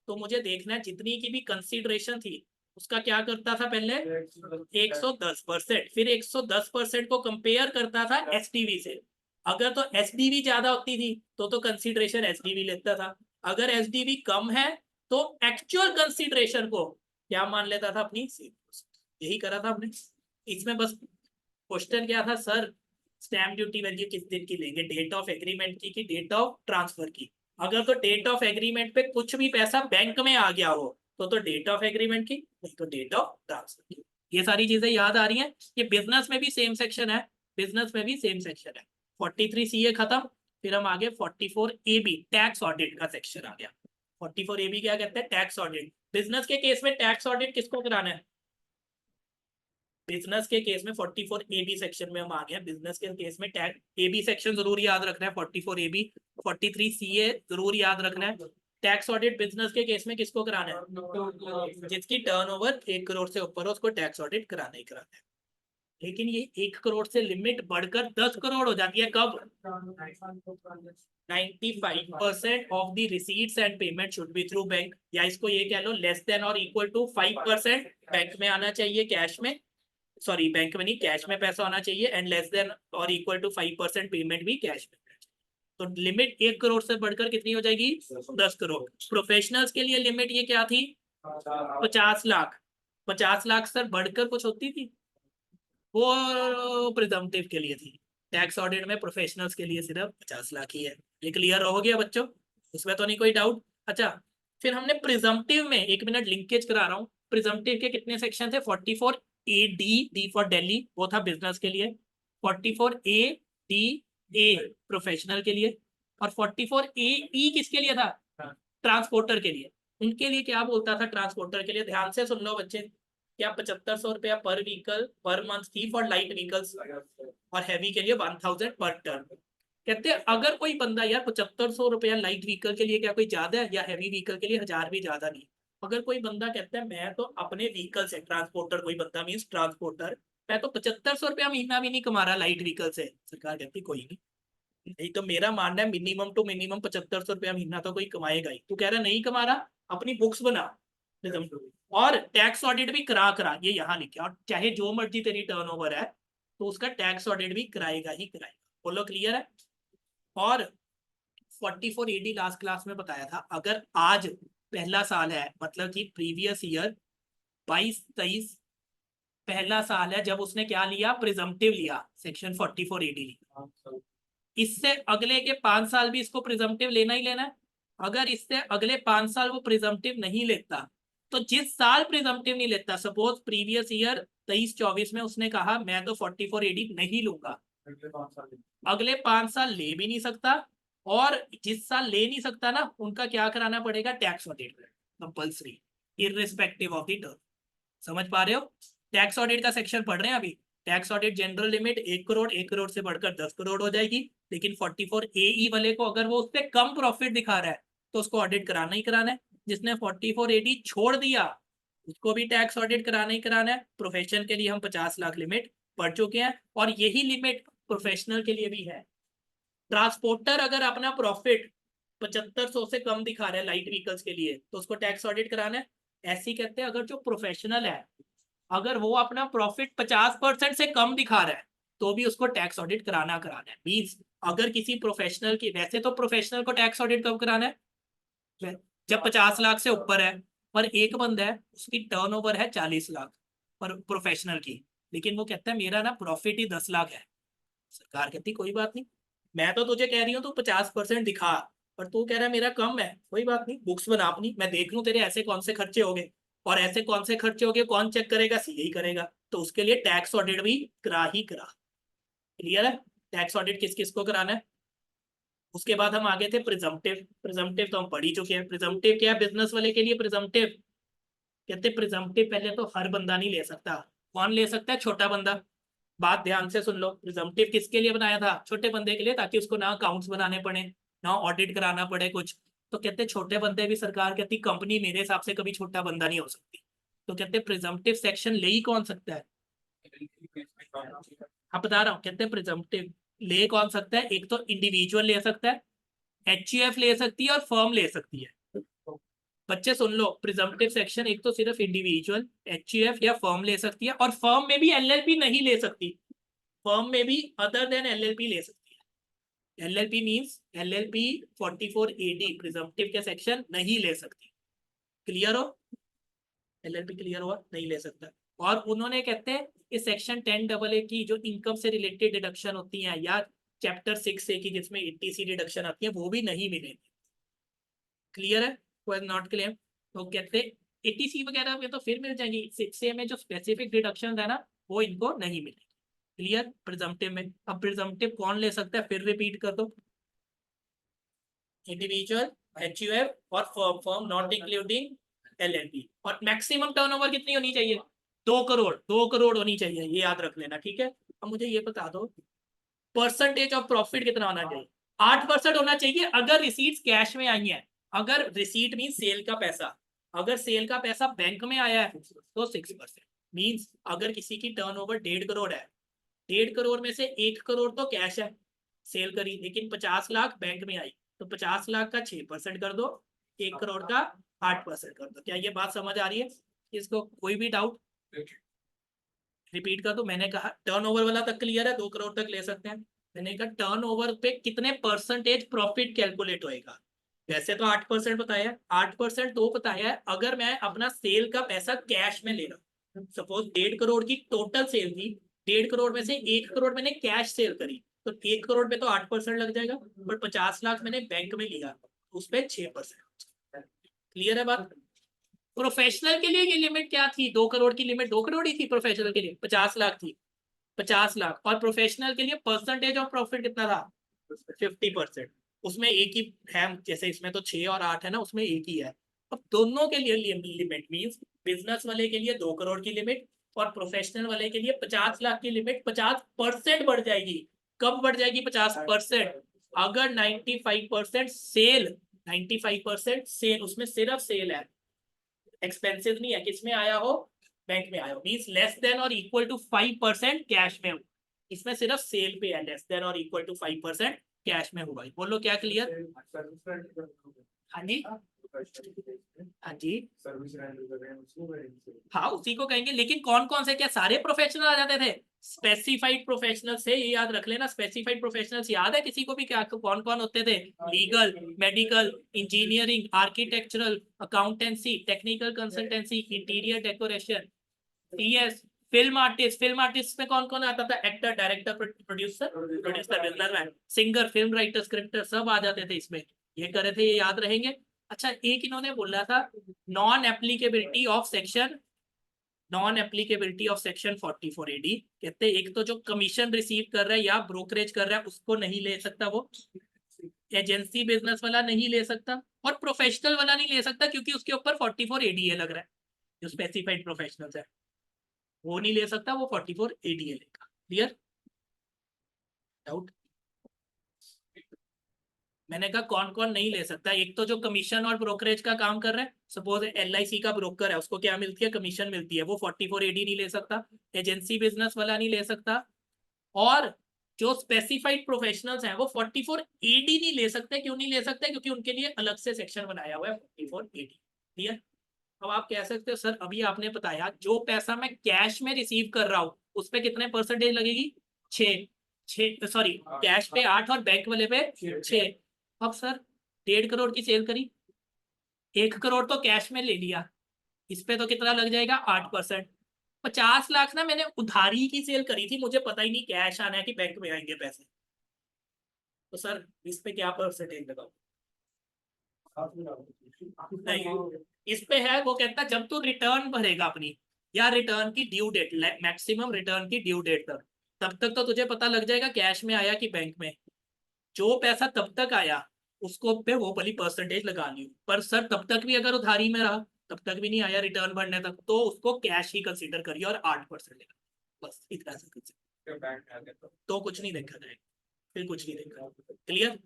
तो मुझे देखना है जितनी की भी कंसीडरेशन थी उसका क्या करता था पहले? 110%। फिर 110% को कंपेयर करता था SDV से। अगर तो SDV ज्यादा होती थी तो कंसीडरेशन SDV लेता था। अगर SDV कम है तो एक्चुअल कंसीडरेशन को क्या मान लेता था? अपनी। यही करा था हमने इसमें। बस क्वेश्चन क्या था सर? स्टैम्प ड्यूटी वैल्यू किस दिन की लेंगे? डेट ऑफ एग्रीमेंट की कि डेट ऑफ ट्रांसफर की? अगर तो डेट ऑफ एग्रीमेंट पे कुछ भी पैसा बैंक में आ गया हो तो डेट ऑफ एग्रीमेंट की, नहीं तो डेट ऑफ ट्रांसफर की। ये सारी चीजें याद आ रही हैं? ये बिजनेस में भी सेम सेक्शन है, बिजनेस में भी सेम सेक्शन है। 43CA खत्म, फिर हम आगे 44AB टैक्स ऑडिट का सेक्शन आ गया। 44AB क्या कहते हैं? Tax audit. बिजनेस के केस में टैक्स ऑडिट किसको कराना है? बिजनेस के केस में 44AB सेक्शन में हम आ गए। बिजनेस के केस में टैक्स AB सेक्शन जरूर याद रखना है, 44AB। 43CA जरूर याद रखना है। टैक्स ऑडिट बिजनेस के केस में किसको कराना है? जिसकी टर्नओवर 1 करोड़ से ऊपर हो उसको टैक्स ऑडिट कराना ही कराना है। लेकिन ये 1 करोड़ से लिमिट बढ़कर 10 करोड़ हो जाती है कब? 95% of the receipts and payment should be through bank, या इसको ये कह लो लेस देन और इक्वल टू 5% बैंक में आना चाहिए कैश में, सॉरी बैंक में नहीं कैश में पैसा होना चाहिए, एंड लेस देन और इक्वल टू 5% पेमेंट भी कैश में। तो लिमिट 1 करोड़ से बढ़कर कितनी हो जाएगी? 10 करोड़। प्रोफेशनल्स के लिए लिमिट ये क्या थी? 50 लाख। 50 लाख सर बढ़कर कुछ होती थी? वो प्रिजम्पटिव के लिए थी। टैक्स ऑडिट में प्रोफेशनल्स के लिए सिर्फ 50 लाख ही है। ये क्लियर हो गया बच्चों? उसमें तो नहीं कोई डाउट? अच्छा, फिर हमने प्रिजम्पटिव में, 1 मिनट लिंकेज करा रहा हूँ, प्रिजम्पटिव के कितने सेक्शन थे? 44AD, डी फॉर दिल्ली, वो था बिजनेस के लिए। 44ADA प्रोफेशनल के लिए, और 44AE किसके लिए था? ट्रांसपोर्टर के लिए। उनके लिए क्या बोलता था ट्रांसपोर्टर के लिए, ध्यान से सुन लो बच्चे, क्या 7500 रुपया पर व्हीकल पर मंथ थी फॉर लाइट व्हीकल्स, और हैवी के लिए 1000 पर टर्न। कहते हैं अगर कोई बंदा, यार 7500 रुपया लाइट व्हीकल के लिए क्या कोई ज्यादा है, या हैवी व्हीकल के लिए 1000 भी ज्यादा नहीं। अगर कोई बंदा कहता है मैं तो अपने व्हीकल से ट्रांसपोर्टर, कोई बंदा मीन्स ट्रांसपोर्टर, मैं तो 7500 रुपया महीना भी नहीं कमा रहा लाइट व्हीकल से, सरकार कहती कोई नहीं, नहीं तो मेरा मानना है मिनिमम टू मिनिमम 7500 रुपया महीना तो कोई कमाएगा ही। तू कह रहा नहीं कमा रहा, अपनी बुक्स बना, और टैक्स ऑडिट भी करा ये यहाँ लिखे, और चाहे जो मर्जी तेरी टर्नओवर है तो उसका टैक्स ऑडिट भी कराएगा ही कराएगा। बोलो क्लियर है। और 44 AD लास्ट क्लास में बताया था, अगर आज पहला साल है, मतलब कि प्रीवियस ईयर 22-23 पहला साल है जब उसने क्या लिया, प्रिजम्पटिव लिया, सेक्शन 44 AD लिया, इससे अगले के 5 साल भी इसको प्रिजम्पटिव लेना ही लेना है। अगर इससे अगले 5 साल वो प्रिजम्पटिव नहीं लेता, तो जिस साल प्रिजम्पटिव नहीं लेता, सपोज प्रीवियस ईयर 23-24 में उसने कहा मैं तो 44 AD नहीं लूंगा, अगले 5 साल ले भी नहीं सकता, और जिस साल ले नहीं सकता ना, उनका क्या कराना पड़ेगा, tax audit compulsory, irrespective of the term. समझ पा रहे हो। टैक्स ऑडिट का सेक्शन पढ़ रहे हैं अभी। Tax audit general limit 1 crore, 1 crore से बढ़कर 10 करोड़ हो जाएगी, लेकिन 44 AE वाले को अगर वो उससे कम प्रॉफिट दिखा रहा है तो उसको ऑडिट कराना ही कराना है। जिसने 44 AD छोड़ दिया उसको भी टैक्स ऑडिट कराना ही कराना है। प्रोफेशन के लिए हम 50 लाख लिमिट पढ़ चुके हैं, और यही लिमिट प्रोफेशनल के लिए भी है। ट्रांसपोर्टर अगर अपना प्रॉफिट 7500 से कम दिखा रहा है लाइट व्हीकल्स के लिए, तो उसको टैक्स ऑडिट कराना है। ऐसे कहते हैं अगर जो प्रोफेशनल है, अगर वो अपना प्रॉफिट 50% से कम दिखा रहा है, तो भी उसको टैक्स ऑडिट कराना है। मींस अगर किसी प्रोफेशनल की, वैसे तो प्रोफेशनल को टैक्स ऑडिट कब कराना है, जब 50 लाख से ऊपर है, पर एक बंदा है उसकी टर्नओवर है 40 लाख पर प्रोफेशनल की, लेकिन वो कहता है मेरा ना प्रॉफिट ही 10 लाख है। सरकार कहती कोई बात नहीं, मैं तो तुझे कह रही हूँ तू 50% दिखा, पर तू कह रहा है मेरा कम है, कोई बात नहीं, बुक्स बना अपनी, मैं देख लूँ तेरे ऐसे कौन से खर्चे हो गए, और ऐसे कौन से खर्चे हो गए कौन चेक करेगा, सीए ही करेगा, तो उसके लिए टैक्स ऑडिट भी करा ही करा। क्लियर है। टैक्स ऑडिट किस किस को कराना है। उसके बाद हम आगे थे प्रिजम्पटिव। प्रिजम्पटिव तो हम पढ़ ही चुके हैं। प्रिजम्पटिव क्या है, बिजनेस वाले के लिए प्रिजम्पटिव कहते हैं, प्रिजम्पटिव पहले तो हर बंदा नहीं ले सकता। कौन ले सकता है, छोटा बंदा। बात ध्यान से सुन लो, प्रिजम्पटिव किसके लिए बनाया था, छोटे बंदे के लिए, ताकि उसको ना अकाउंट्स बनाने पड़े, ना ऑडिट कराना पड़े कुछ। तो कहते छोटे बंदे भी, सरकार कहती कंपनी मेरे हिसाब से कभी छोटा बंदा नहीं हो सकती, तो कहते प्रिजम्पटिव सेक्शन ले ही कौन सकता है। हाँ बता रहा हूँ, कहते हैं प्रिजम्पटिव ले कौन सकता है, एक तो इंडिविजुअल ले सकता है, एचयूएफ ले सकती है, और फर्म ले सकती है। बच्चे सुन लो, प्रिजम्पटिव सेक्शन एक तो सिर्फ इंडिविजुअल, एचयूएफ या फर्म ले सकती है, और फर्म में भी एलएलपी नहीं ले सकती, फर्म में भी अदर देन एलएलपी ले सकती है। LLP means LLP 44 AD presumptive के सेक्शन नहीं ले सकती। क्लियर हो, एलएलपी क्लियर हुआ, नहीं ले सकता। और उन्होंने कहते हैं इस सेक्शन 10AA की जो इनकम से रिलेटेड डिडक्शन होती है, या चैप्टर 6A की जिसमें ETC डिडक्शन आती है, वो भी नहीं मिलेगी। क्लियर है, was नॉट क्लियर। तो कहते एटीसी वगैरह में तो फिर मिल जाएंगी, 6A में जो स्पेसिफिक डिडक्शन है ना, वो इनको नहीं मिलेगी। क्लियर। प्रिजम्पटिव में अब प्रिजम्पटिव कौन ले सकता है, फिर रिपीट कर दो, इंडिविजुअल, एचयूएफ और firm, firm not including LLP. और मैक्सिमम टर्नओवर कितनी होनी चाहिए, 2 करोड़, 2 करोड़ होनी चाहिए, ये याद रख लेना, ठीक है। अब मुझे ये बता दो परसेंटेज ऑफ प्रॉफिट कितना होना चाहिए, 8% होना चाहिए अगर रिसीट्स कैश में आई है। अगर रिसीट मीन सेल का पैसा, अगर सेल का पैसा बैंक में आया है तो 6%। मीन्स अगर किसी की टर्नओवर 1.5 करोड़ है, 1.5 करोड़ में से 1 करोड़ तो कैश है, सेल करी, लेकिन 50 लाख बैंक में आई, तो 50 लाख का 6% कर दो, 1 करोड़ का 8% कर दो। क्या ये बात समझ आ रही है, इसको कोई भी डाउट। रिपीट कर दो, मैंने कहा टर्नओवर वाला तक क्लियर है, 2 करोड़ तक ले सकते हैं। मैंने कहा टर्नओवर पे कितने परसेंटेज प्रॉफिट कैलकुलेट होएगा। वैसे तो 8% बताया, 8% तो बताया है अगर मैं अपना सेल का पैसा कैश में ले रहा हूँ। सपोज 1.5 करोड़ की टोटल सेल थी, 1.5 करोड़ में से 1 करोड़ मैंने कैश सेल करी, तो 1 करोड़ पे तो 8% लग जाएगा, बट 50 लाख मैंने बैंक में लिया, उस पर 6%। क्लियर है बात। प्रोफेशनल के लिए ये लिमिट क्या थी, 2 करोड़ की लिमिट 2 करोड़ ही थी, प्रोफेशनल के लिए 50 लाख थी, 50 लाख। और प्रोफेशनल के लिए परसेंटेज ऑफ प्रॉफिट कितना था, 50%। उसमें एक ही है, जैसे इसमें तो 6 और 8 है ना, उसमें एक ही है, अब दोनों के लिए लिमिट मींस बिजनेस वाले के लिए 2 करोड़ की लिमिट और प्रोफेशनल वाले के लिए 50 लाख की लिमिट 50% बढ़ जाएगी। कब बढ़ जाएगी 50%? अगर 95% सेल, 95% सेल, उसमें सिर्फ सेल है, एक्सपेंसिव नहीं है, किसमें आया हो, बैंक में आया हो, मींस लेस देन और इक्वल टू 5% कैश में हो, इसमें सिर्फ सेल पे है, लेस देन और इक्वल टू 5% कैश में होगा। बोलो क्या क्लियर? हाँ जी, हाँ जी, हाँ उसी को कहेंगे। लेकिन कौन कौन से, क्या सारे प्रोफेशनल आ जाते थे? स्पेसिफाइड प्रोफेशनल से, ये याद रख लेना, स्पेसिफाइड प्रोफेशनल्स याद है किसी को भी क्या कौन कौन होते थे? Legal, medical, engineering, architectural, accountancy, technical consultancy, interior decoration, TS, film artist. Film artist में कौन कौन आता था? Actor, director, producer, businessman, singer, film writer, scripter, सब आ जाते थे इसमें। ये करे थे, ये याद रहेंगे। अच्छा, एक इन्होंने बोला था non applicability of section, non applicability of section 44 AD. कहते हैं एक तो जो कमीशन रिसीव कर रहा है या ब्रोकरेज कर रहा है उसको नहीं ले सकता, वो एजेंसी बिजनेस वाला नहीं ले सकता, और प्रोफेशनल वाला नहीं ले सकता क्योंकि उसके ऊपर 44 एडीए लग रहा है। जो स्पेसिफाइड प्रोफेशनल्स है वो नहीं ले सकता, वो 44 एडीए लेगा। क्लियर? डाउट? मैंने कहा कौन कौन नहीं ले सकता। एक तो जो कमीशन और ब्रोकरेज का काम कर रहा है, सपोज एलआईसी का ब्रोकर है, उसको क्या मिलती है? कमीशन मिलती है, वो 44 एडी नहीं ले सकता। एजेंसी बिजनेस वाला नहीं ले सकता। और जो स्पेसिफाइड प्रोफेशनल्स हैं वो 44 एडी नहीं ले सकते। क्यों नहीं ले सकते? क्योंकि उनके लिए अलग से सेक्शन बनाया हुआ है 44 एडी। ठीक है? अब आप कह सकते हो सर अभी आपने बताया जो पैसा मैं कैश में रिसीव कर रहा हूँ उस पर कितने परसेंटेज लगेगी? 6, सॉरी कैश पे 8 और बैंक वाले पे 6। अब सर 1.5 करोड़ की सेल करी, 1 करोड़ तो कैश में ले लिया, इस पे तो कितना लग जाएगा? 8%। 50 लाख ना मैंने उधारी की सेल करी थी, मुझे पता ही नहीं कैश आना है कि बैंक में आएंगे पैसे, तो सर इस पे क्या परसेंटेज लगाओ? नहीं, इस पे है, वो कहता जब तू रिटर्न भरेगा अपनी, या रिटर्न की ड्यू डेट, मैक्सिमम रिटर्न की ड्यू डेट तक, तब तक तो तुझे पता लग जाएगा कैश में आया कि बैंक में। जो पैसा तब तक आया उसको पे वो वाली परसेंटेज लगा ली। पर सर तब तक भी अगर उधारी में रहा, तब तक भी नहीं आया रिटर्न भरने तक, तो उसको कैश ही कंसीडर करिए और 8% लेगा, बस इतना सा कंसीडर। तो कुछ नहीं देखा जाएगा, फिर कुछ नहीं देखा। क्लियर?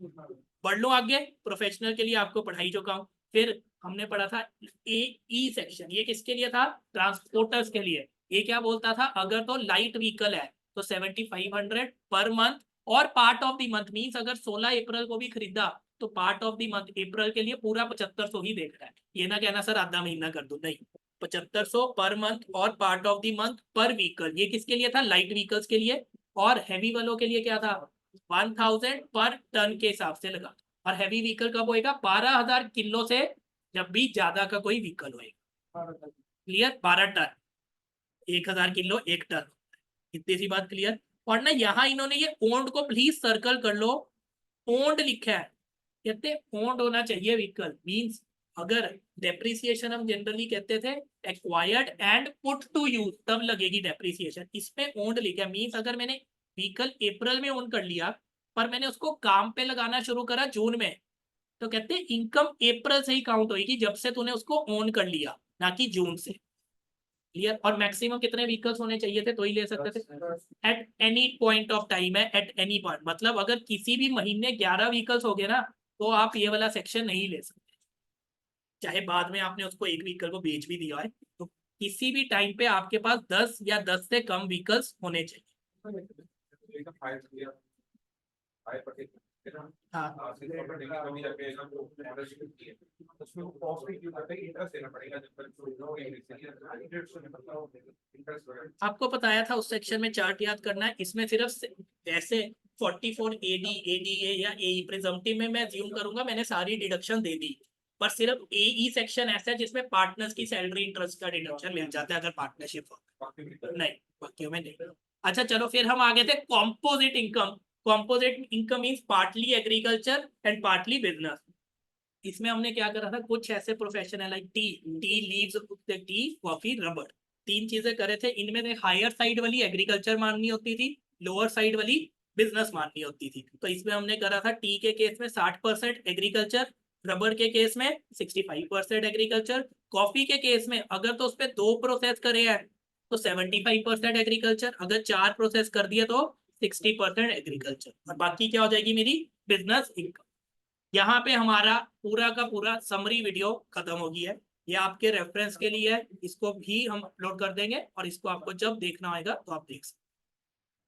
पढ़ लो आगे, प्रोफेशनल के लिए आपको पढ़ाई चुका हूँ। फिर हमने पढ़ा था ई सेक्शन, ये किसके लिए था? ट्रांसपोर्टर्स के लिए। ये क्या बोलता था? अगर तो लाइट व्हीकल है तो 7500 पर मंथ, और part of the month means अगर 16 अप्रैल को भी खरीदा तो पार्ट ऑफ द मंथ अप्रैल के लिए पूरा 7500 ही देख रहा है। ये ना कहना सर आधा महीना कर दो, नहीं, 7500 पर मंथ और पार्ट ऑफ द मंथ पर व्हीकल। ये किसके लिए था? लाइट व्हीकल्स के लिए। और हैवी वालों के लिए क्या था? 1000 पर टन के हिसाब से लगा। और हैवी व्हीकल कब होएगा? 12,000 किलो से जब भी ज्यादा का कोई व्हीकल होएगा। क्लियर? 12 टन, 1000 किलो 1 टन, इतनी सी बात क्लियर। और ना यहाँ इन्होंने ये ओन्ड को प्लीज सर्कल कर लो, ओन्ड लिखा है, कहते ओन्ड होना चाहिए व्हीकल। मींस अगर डेप्रिसिएशन हम जनरली कहते थे acquired and put to use, तब लगेगी डेप्रिसिएशन। इसमें ओन्ड लिखा है, मींस अगर मैंने व्हीकल अप्रैल में ओन कर लिया पर मैंने उसको काम पे लगाना शुरू करा जून में, तो कहते हैं इनकम अप्रैल से ही काउंट होगी जब से तूने उसको ओन कर लिया, ना कि जून से। क्लियर? और मैक्सिमम कितने व्हीकल्स होने चाहिए थे तो ही ले सकते थे? At any point of time है, एट एनी पॉइंट, मतलब अगर किसी भी महीने 11 व्हीकल्स हो गए ना तो आप ये वाला सेक्शन नहीं ले सकते, चाहे बाद में आपने उसको एक व्हीकल को बेच भी दिया है, तो किसी भी टाइम पे आपके पास 10 या 10 से कम व्हीकल्स होने चाहिए। हाँ, आपको बताया था उस सेक्शन में चार्ट याद करना है। इसमें सिर्फ ऐसे 44 एडी, एडीए या एई प्रिजम्पटिव में मैं ज्यूम करूंगा, मैंने सारी डिडक्शन दे दी, पर सिर्फ एई सेक्शन ऐसा है जिसमें पार्टनर्स की सैलरी इंटरेस्ट का डिडक्शन मिल जाता है अगर पार्टनरशिप हो, नहीं बाकी में नहीं। अच्छा चलो फिर हम आगे थे composite income. Composite income means partly agriculture and partly business. इसमें हमने क्या करा था? कुछ ऐसे प्रोफेशन है like tea leaves, T, coffee, rubber, 3 चीजें करे थे। इनमें से हायर साइड वाली एग्रीकल्चर माननी होती थी, लोअर साइड वाली बिजनेस माननी होती थी। तो इसमें हमने करा था टी के केस में 60% एग्रीकल्चर, रबर के केस में 65% एग्रीकल्चर, कॉफी के केस में अगर तो उस पर 2 प्रोसेस करे हैं तो 75% एग्रीकल्चर, अगर 4 प्रोसेस कर दिए तो 60% एग्रीकल्चर, और बाकी क्या हो जाएगी मेरी बिजनेस इनकम। यहाँ पे हमारा पूरा का पूरा समरी वीडियो खत्म हो गया है, ये आपके रेफरेंस के लिए है, इसको भी हम अपलोड कर देंगे और इसको आपको जब देखना होगा तो आप देख सकते हैं।